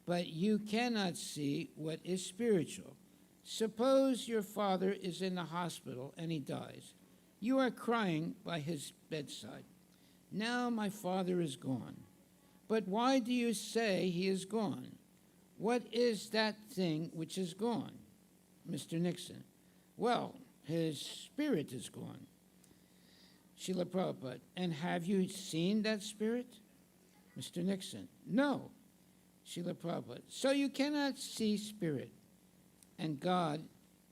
but you cannot see what is spiritual. Suppose your father is in the hospital and he dies. You are crying by his bedside. Now my father is gone. But why do you say he is gone? What is that thing which is gone? Mr. Nixon, well, his spirit is gone. Srila Prabhupada, and have you seen that spirit? Mr. Nixon, no. Srila Prabhupada, so you cannot see spirit. And God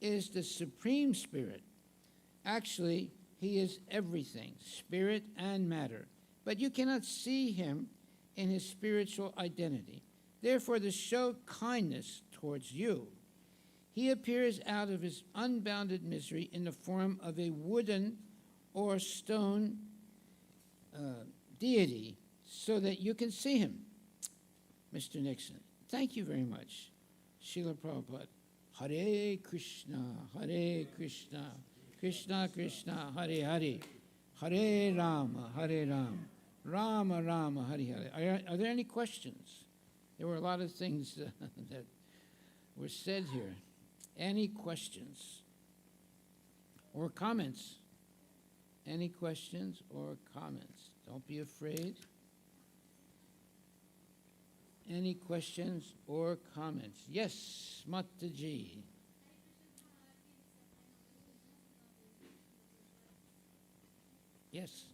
is the supreme spirit. Actually, he is everything, spirit and matter. But you cannot see him in his spiritual identity. Therefore, to show kindness towards you, he appears out of his unbounded misery in the form of a wooden or stone deity so that you can see him. Mr. Nixon, thank you very much. Srila Prabhupada, Hare Krishna, Krishna Krishna, Hare Hare, Hare Rama, Rama Rama, Hare Hare. Are there any questions? There were a lot of things that were said here. Any questions or comments? Any questions or comments? Don't be afraid. Any questions or comments? Yes, Mataji. Yes.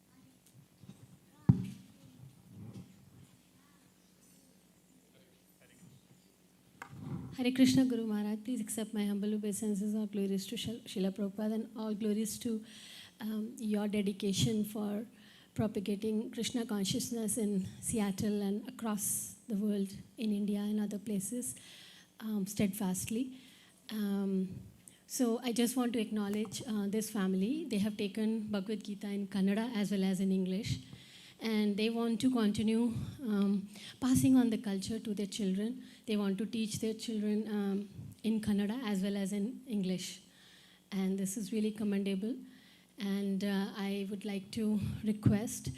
Hare Krishna Guru Maharaj, please accept my humble obeisances. All glories to Srila Prabhupada and all glories to your dedication for propagating Krishna consciousness in Seattle and across the world, in India and other places, steadfastly. So I just want to acknowledge this family. They have taken Bhagavad Gita in Kannada as well as in English. And they want to continue passing on the culture to their children. They want to teach their children in Kannada as well as in English. And this is really commendable. And I would like to request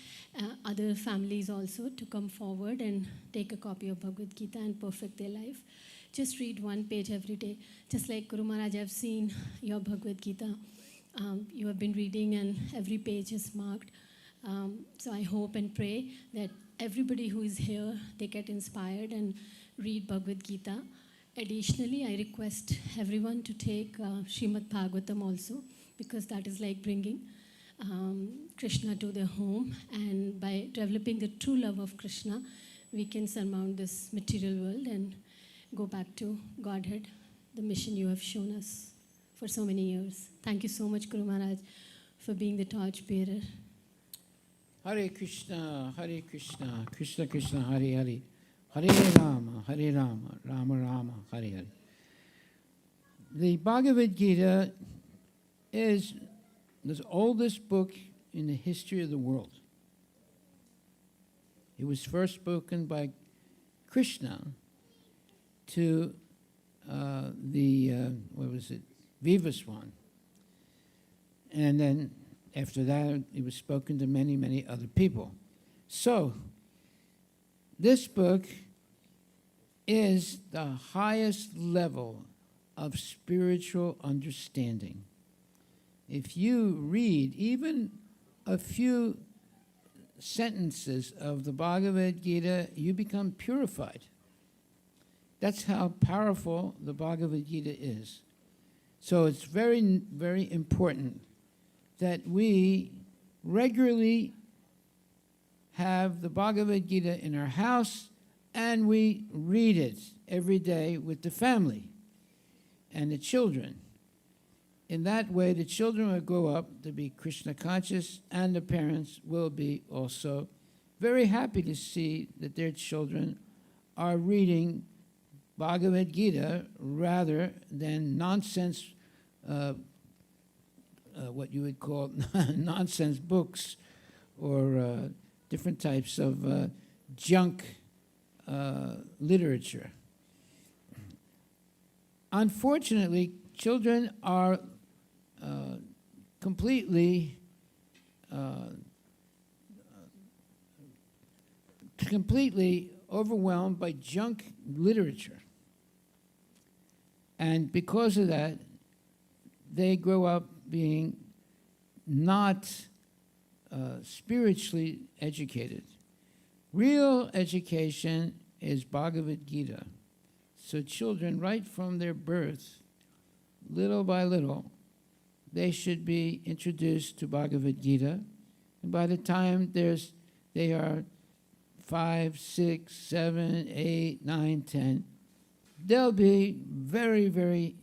other families also to come forward and take a copy of Bhagavad Gita and perfect their life. Just read one page every day. Just like Guru Maharaj, I've seen your Bhagavad Gita. You have been reading and every page is marked. So I hope and pray that everybody who is here, they get inspired and read Bhagavad Gita. Additionally, I request everyone to take Srimad Bhagavatam also, because that is like bringing Krishna to their home. And by developing the true love of Krishna, we can surmount this material world and go back to Godhead, the mission you have shown us for so many years. Thank you so much, Guru Maharaj, for being the torch bearer. Hare Krishna, Krishna Krishna, Hare Hare, Hare Rama, Rama Rama, Hare Hare. The Bhagavad Gita is the oldest book in the history of the world. It was first spoken by Krishna to Vivaswan. And then after that, it was spoken to many, many other people. So, this book is the highest level of spiritual understanding. If you read even a few sentences of the Bhagavad Gita, you become purified. That's how powerful the Bhagavad Gita is. So it's very, very important that we regularly have the Bhagavad Gita in our house and we read it every day with the family and the children. In that way, the children will grow up to be Krishna conscious, and the parents will be also very happy to see that their children are reading Bhagavad Gita rather than nonsense, what you would call nonsense books, or different types of junk literature. Unfortunately, children are completely overwhelmed by junk literature. And because of that, they grow up being not spiritually educated. Real education is Bhagavad Gita. So children, right from their birth, little by little, they should be introduced to Bhagavad Gita. And by the time they are 5, 6, 7, 8, 9, 10, they'll be very, very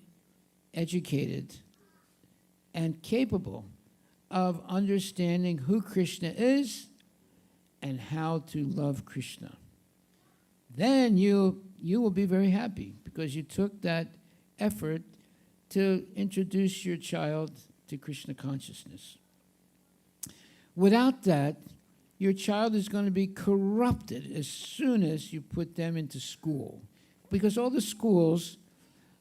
educated and capable of understanding who Krishna is and how to love Krishna. Then you will be very happy because you took that effort to introduce your child to Krishna consciousness. Without that, your child is going to be corrupted as soon as you put them into school, because all the schools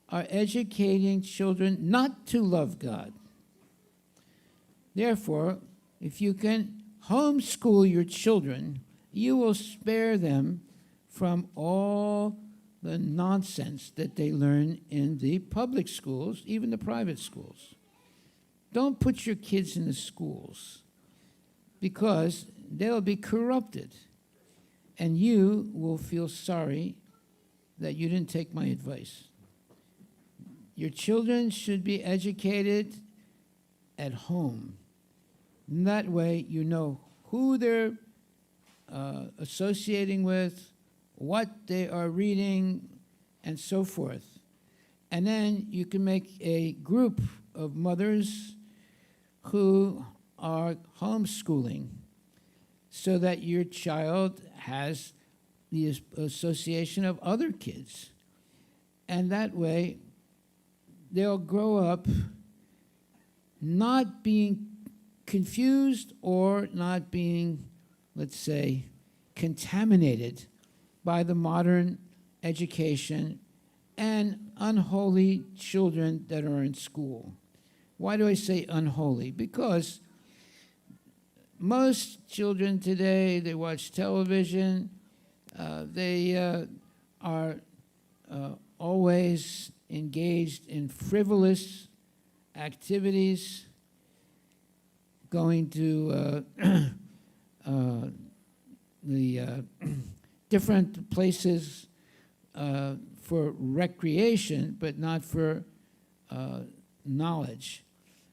are educating children not to love God. Therefore, if you can homeschool your children, you will spare them from all the nonsense that they learn in the public schools, even the private schools. Don't put your kids in the schools because they'll be corrupted, and you will feel sorry that you didn't take my advice. Your children should be educated at home. In that way, you know who they're associating with, what they are reading, and so forth. And then you can make a group of mothers who are homeschooling so that your child has the association of other kids. And that way, they'll grow up not being confused or not being, let's say, contaminated by the modern education and unholy children that are in school. Why do I say unholy? Because most children today, they watch television, they are always engaged in frivolous activities, going to the different places for recreation, but not for knowledge.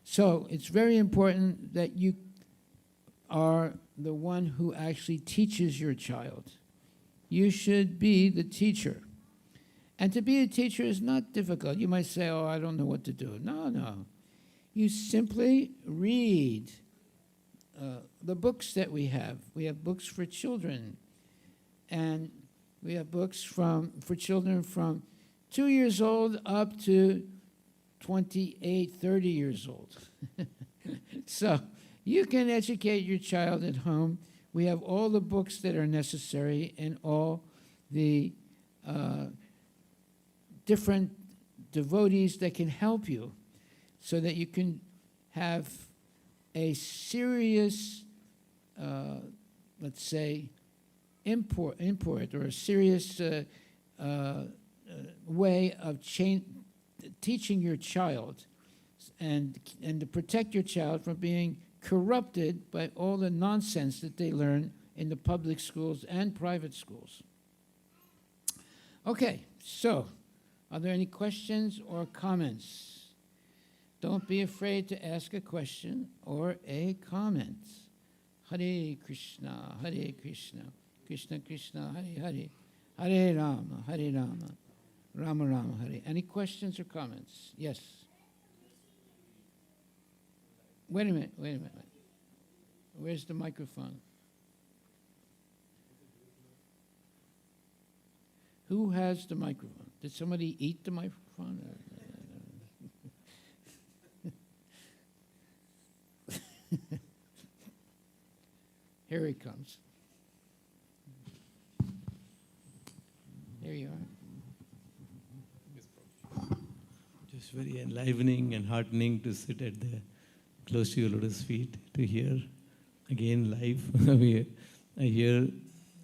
So it's very important that you are the one who actually teaches your child. You should be the teacher. And to be a teacher is not difficult. You might say, oh, I don't know what to do. No, no. You simply read the books that we have. We have books for children. And we have books for children from 2 years old up to 28, 30 years old. So you can educate your child at home. We have all the books that are necessary and all the different devotees that can help you so that you can have a serious, let's say, import or a serious way of teaching your child and to protect your child from being corrupted by all the nonsense that they learn in the public schools and private schools. Okay, so are there any questions or comments? Don't be afraid to ask a question or a comment. Hare Krishna, Krishna Krishna, Hare Hare, Hare Rama, Rama Rama, Hare. Any questions or comments? Yes. Wait a minute. Where's the microphone? Who has the microphone? Did somebody eat the microphone? Here he comes. There you are. Just very enlivening and heartening to sit at the close to your lotus feet to hear again live. I hear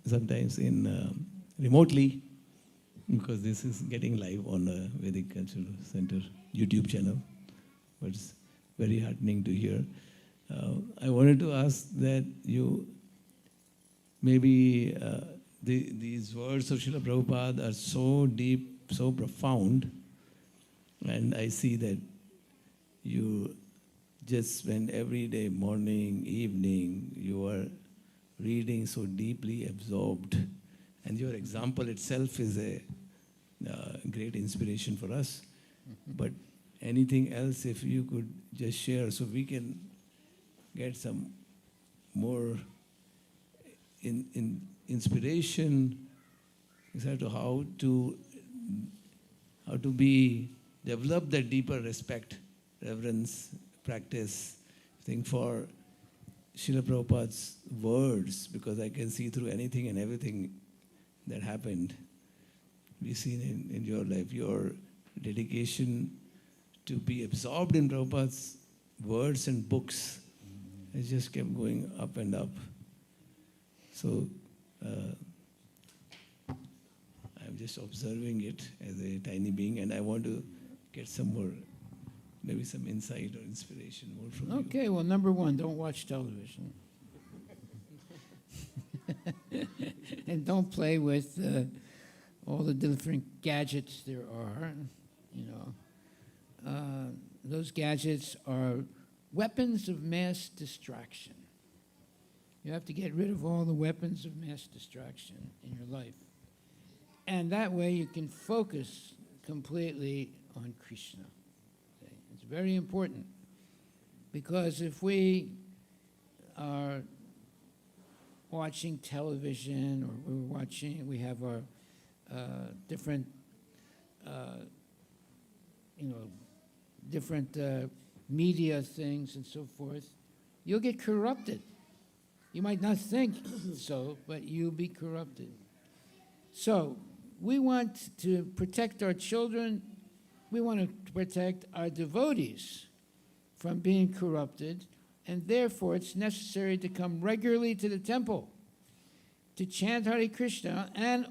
sometimes in remotely because this is getting live on the Vedic Cultural Center YouTube channel. But it's very heartening to hear. I wanted to ask that you maybe these words of Srila Prabhupada are so deep, so profound, and I see that you just spend every day, morning, evening, you are reading so deeply absorbed, and your example itself is a great inspiration for us. But anything else, if you could just share so we can get some more inspiration as to how to develop that deeper respect, reverence, practice, thing for Srila Prabhupada's words, because I can see through anything and everything that happened. We've seen in your life, your dedication to be absorbed in Prabhupada's words and books. It just kept going up and up. So I'm just observing it as a tiny being, and I want to get some more, maybe some insight or inspiration more from you. Okay, well, number one, don't watch television. And don't play with all the different gadgets there are, you know. Those gadgets are weapons of mass distraction. You have to get rid of all the weapons of mass distraction in your life. And that way you can focus completely on Krishna. Okay? It's very important. Because if we are watching television or we have our different, different media things and so forth, you'll get corrupted. You might not think so, but you'll be corrupted. So we want to protect our children. We want to protect our devotees from being corrupted, and therefore it's necessary to come regularly to the temple to chant Hare Krishna, and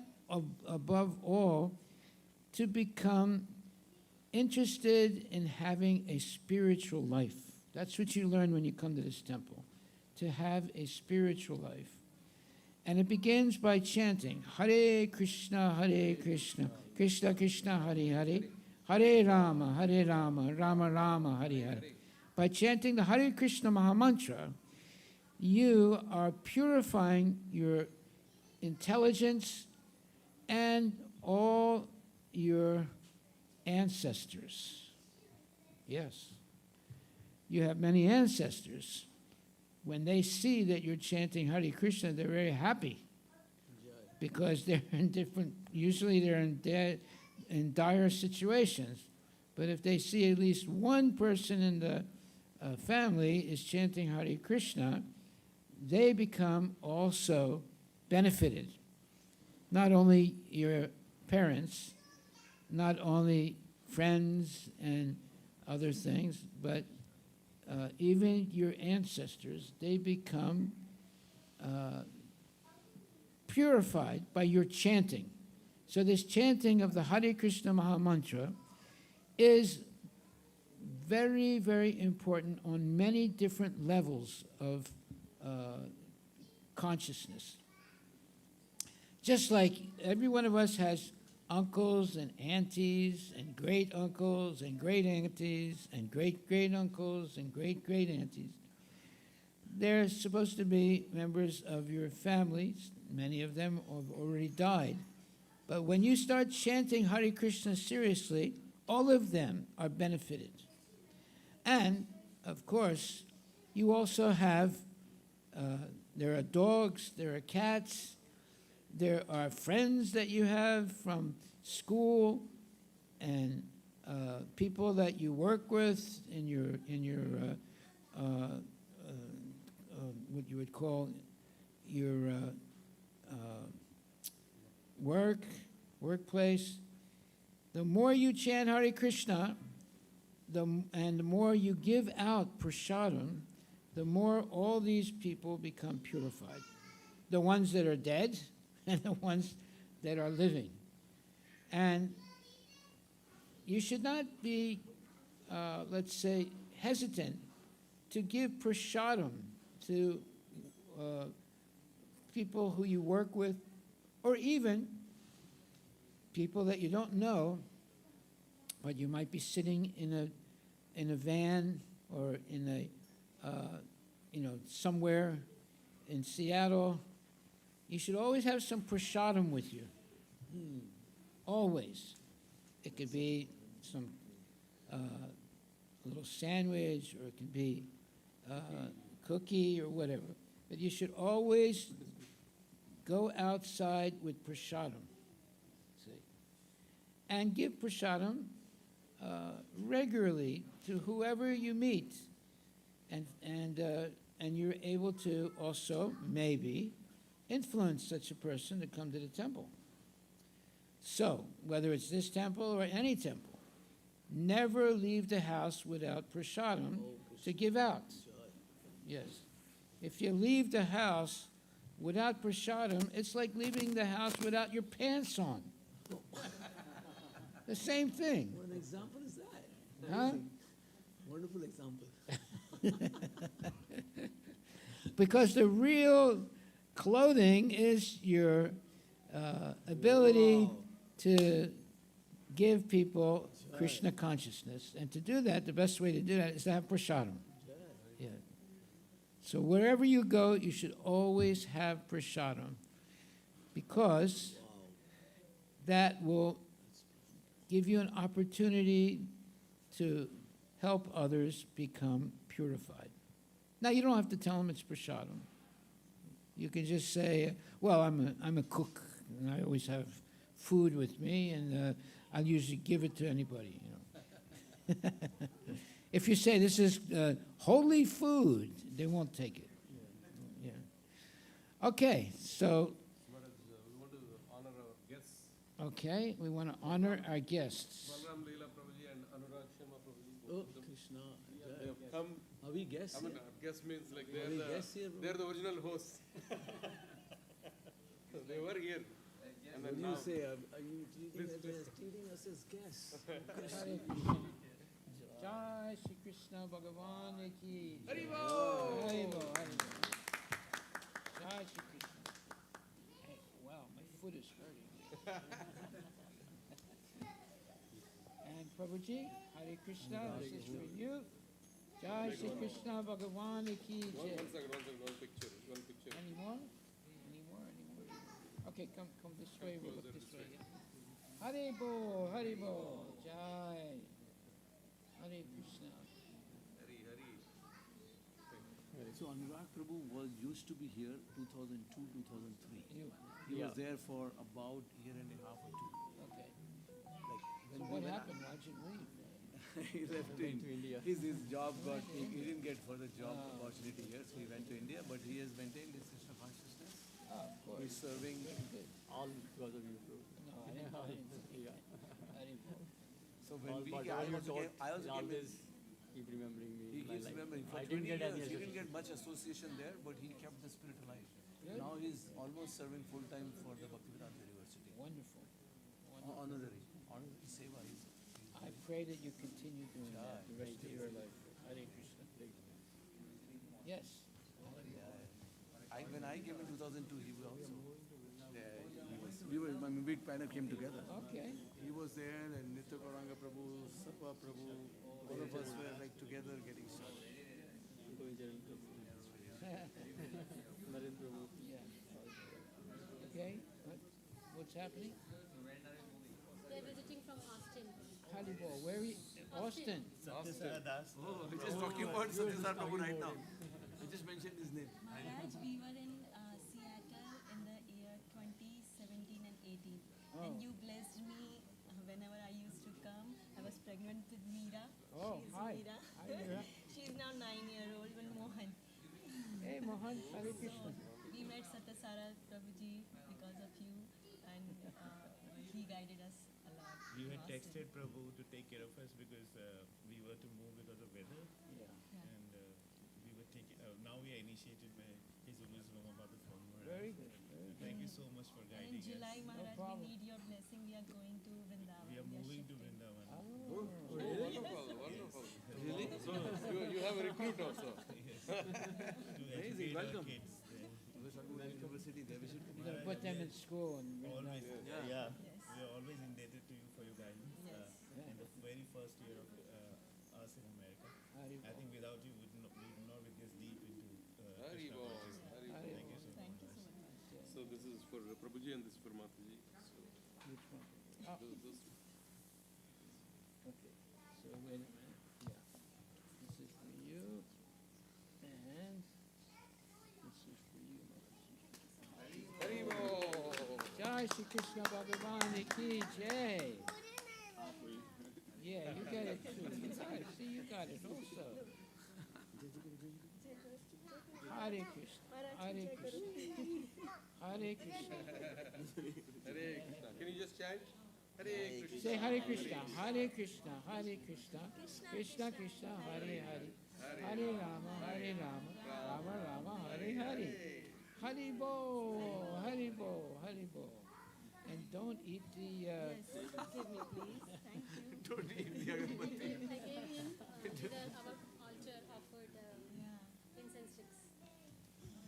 above all, to become interested in having a spiritual life. That's what you learn when you come to this temple, to have a spiritual life. And it begins by chanting, Hare Krishna, Krishna Krishna, Hare Hare, Hare Rama, Rama Rama, Hare Hare. By chanting the Hare Krishna Mahamantra, you are purifying your intelligence and all your ancestors. Yes. You have many ancestors. When they see that you're chanting Hare Krishna, they're very happy because they're usually they're in dire situations. But if they see at least one person in the family is chanting Hare Krishna, they become also benefited. Not only your parents, not only friends and other things, but even your ancestors, they become purified by your chanting. So this chanting of the Hare Krishna Mahamantra is very, very important on many different levels of consciousness. Just like every one of us has uncles and aunties and great uncles and great aunties and great great uncles and great great aunties. They're supposed to be members of your families. Many of them have already died. But when you start chanting Hare Krishna seriously, all of them are benefited. And, of course, you also have, there are dogs, there are cats, there are friends that you have from school and people that you work with in your what you would call your workplace. The more you chant Hare Krishna, and the more you give out prasadam, the more all these people become purified. The ones that are dead and the ones that are living. And you should not be, let's say, hesitant to give prasadam to people who you work with, or even people that you don't know, but you might be sitting in a van or in a somewhere in Seattle. You should always have some prasadam with you. Always. It could be some little sandwich, or it could be cookie or whatever. But you should always go outside with prasadam. See? And give prasadam regularly to whoever you meet. And you're able to also maybe influence such a person to come to the temple. So, whether it's this temple or any temple, never leave the house without prasadam to give out. Yes. If you leave the house without prasadam, it's like leaving the house without your pants on. The same thing. What an example is that? Huh? Wonderful example. Because the real clothing is your ability to give people Krishna consciousness. And to do that, the best way to do that is to have prasadam. Yeah. So wherever you go, you should always have prasadam, because that will give you an opportunity to help others become purified. Now, you don't have to tell them it's prasadam. You can just say, well, I'm a cook, and I always have food with me, and I'll usually give it to anybody. If you say this is holy food, they won't take it. Yeah. Okay, so. We want to honor our guests. Okay, we want to honor our guests. Balram Leela Prabhuji and Anurag Sharma Prabhuji. Oh, Krishna. They have come. Are we guests? I mean, here? guest means like Are we guests here, they're the original hosts. They were here. And What then do you now, say? Are you Please, treating us as guests? Hare Jai Shri Krishna Bhagavan ki. Haribol! Haribol, Haribol. And Prabhuji, Hare Krishna, this is for you. Jai Shri Krishna Bhagavan ki jai. One picture. Any more? Any more? Okay, come this way. We'll look this way. Hare Bo, Jai. Hare Krishna. So Anurag Prabhu used to be here 2002, 2003. He You. was there for about a year and a half or two. Okay. Like So what happened? Why'd you leave? he left to India. His job got, he didn't get further job opportunity here, so he went to India, but he has maintained his Krishna consciousness. Oh, of course. He's serving. Good. All because of you, bro. No, I didn't know. I didn't know. So when we, Whatever you taught, I also he came in, always keep remembering me. he in my keeps life. remembering. For I 20 didn't get years, any he didn't association. get much association there, but he kept the spirit alive. Good. Now he's almost serving full time for the Bhaktivedanta University. Wonderful. Honorary seva. I pray that you continue doing that the rest of your life. Hare Krishna. Yes. When I came in 2002, he was also there. We kind of came together. Okay. He was there, and Nitya Gauranga Prabhu, Sapa Prabhu, all of us were like together getting started. Yeah. Okay. What's happening? They're visiting from Austin. Haribo, where are you? Austin. Oh, we're just talking about Satyasar Prabhu right now. I just mentioned his name. Maharaj, we were in Seattle in the year 2017 and 18. And you blessed me whenever I used to come. I was pregnant with Meera. Oh, She's hi. Meera. Hi, Meera. She's now 9-year-old with Mohan. Hey, Mohan. Hare Krishna. We met Satyasara Prabhuji because of you, and he guided us a lot. You had Austin. texted Prabhu to take care of us because we were to move because of weather, Yeah. and we were taking. Now we are initiated by His Holiness Rama from Very good. Very good. Thank you so much for And guiding in July, us. Maharaj, problem. we need your blessing. We are going to Vrindavan. We are moving to shifting. Vrindavan. Wonderful. Really? So you have a recruit also. To educate our welcome. kids there. University there. We should You're going to put them in school and Always, Yeah. yeah. Yes. We are always indebted to you for your guidance. Yes. In the very first year of us in America, Haribo. I think without you, we would not be this deep into Krishna Haribo. consciousness. Haribo. Thank you so Thank much. you so much. So this is for Prabhuji and this is for Mataji. Which one? So Oh, this, okay. So wait a minute. Yeah. This is for you. And this is for you. Haribo. Jai Shri Krishna Bhagavan ki jai. Yeah, you got it too. You got it. See, you got it also. Hare Krishna. Hare Krishna. Hare Krishna. Hare Krishna. Can you just chant? Hare Krishna. Say Hare Krishna. Hare Krishna. Hare Krishna. Krishna Krishna. Hare Hare. Hare Rama. Hare Rama. Rama Rama. Hare Hare. Haribo. Haribo. Haribo. And don't eat the. Yes, give me, please. Thank you. Don't eat the agarbatti. I gave him our altar offered Yeah. incense sticks.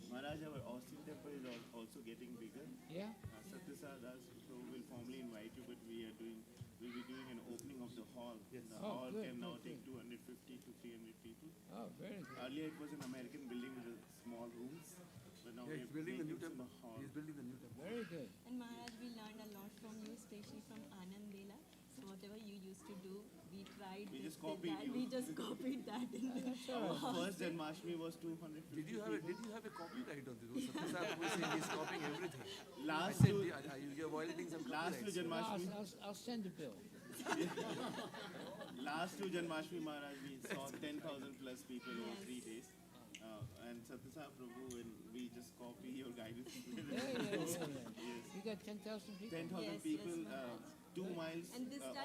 Maharaj, our Austin temple is also getting bigger. Yeah. Satyasar Das will formally invite you, but we'll be doing an opening of the hall. The Oh, hall good, can now good, take 250 to 300 people. Oh, very good. Earlier it was an American building with small rooms, but now Yeah, we're he's building the new making it temple. a hall. He's building the new temple. Very good. And Maharaj, we learned a lot from you, especially from Anand Bela. So whatever you used to do, we tried We this, just did copied that. you. We just copied that in the First Janmashtami was 250 Did you have a copyright on this? Satyasar Prabhu saying he's copying everything. I Last said, two, you're violating some last two copyrights. Janmashtami, I'll send a bill. last two Janmashtami Maharaj, we saw 10,000 plus people over 3 days. And Satyasar Prabhu, and we just copy your guidance. Yeah. You got 10,000 people? 10,000 Yes, people, yes, Maharaj. 2 miles. And this time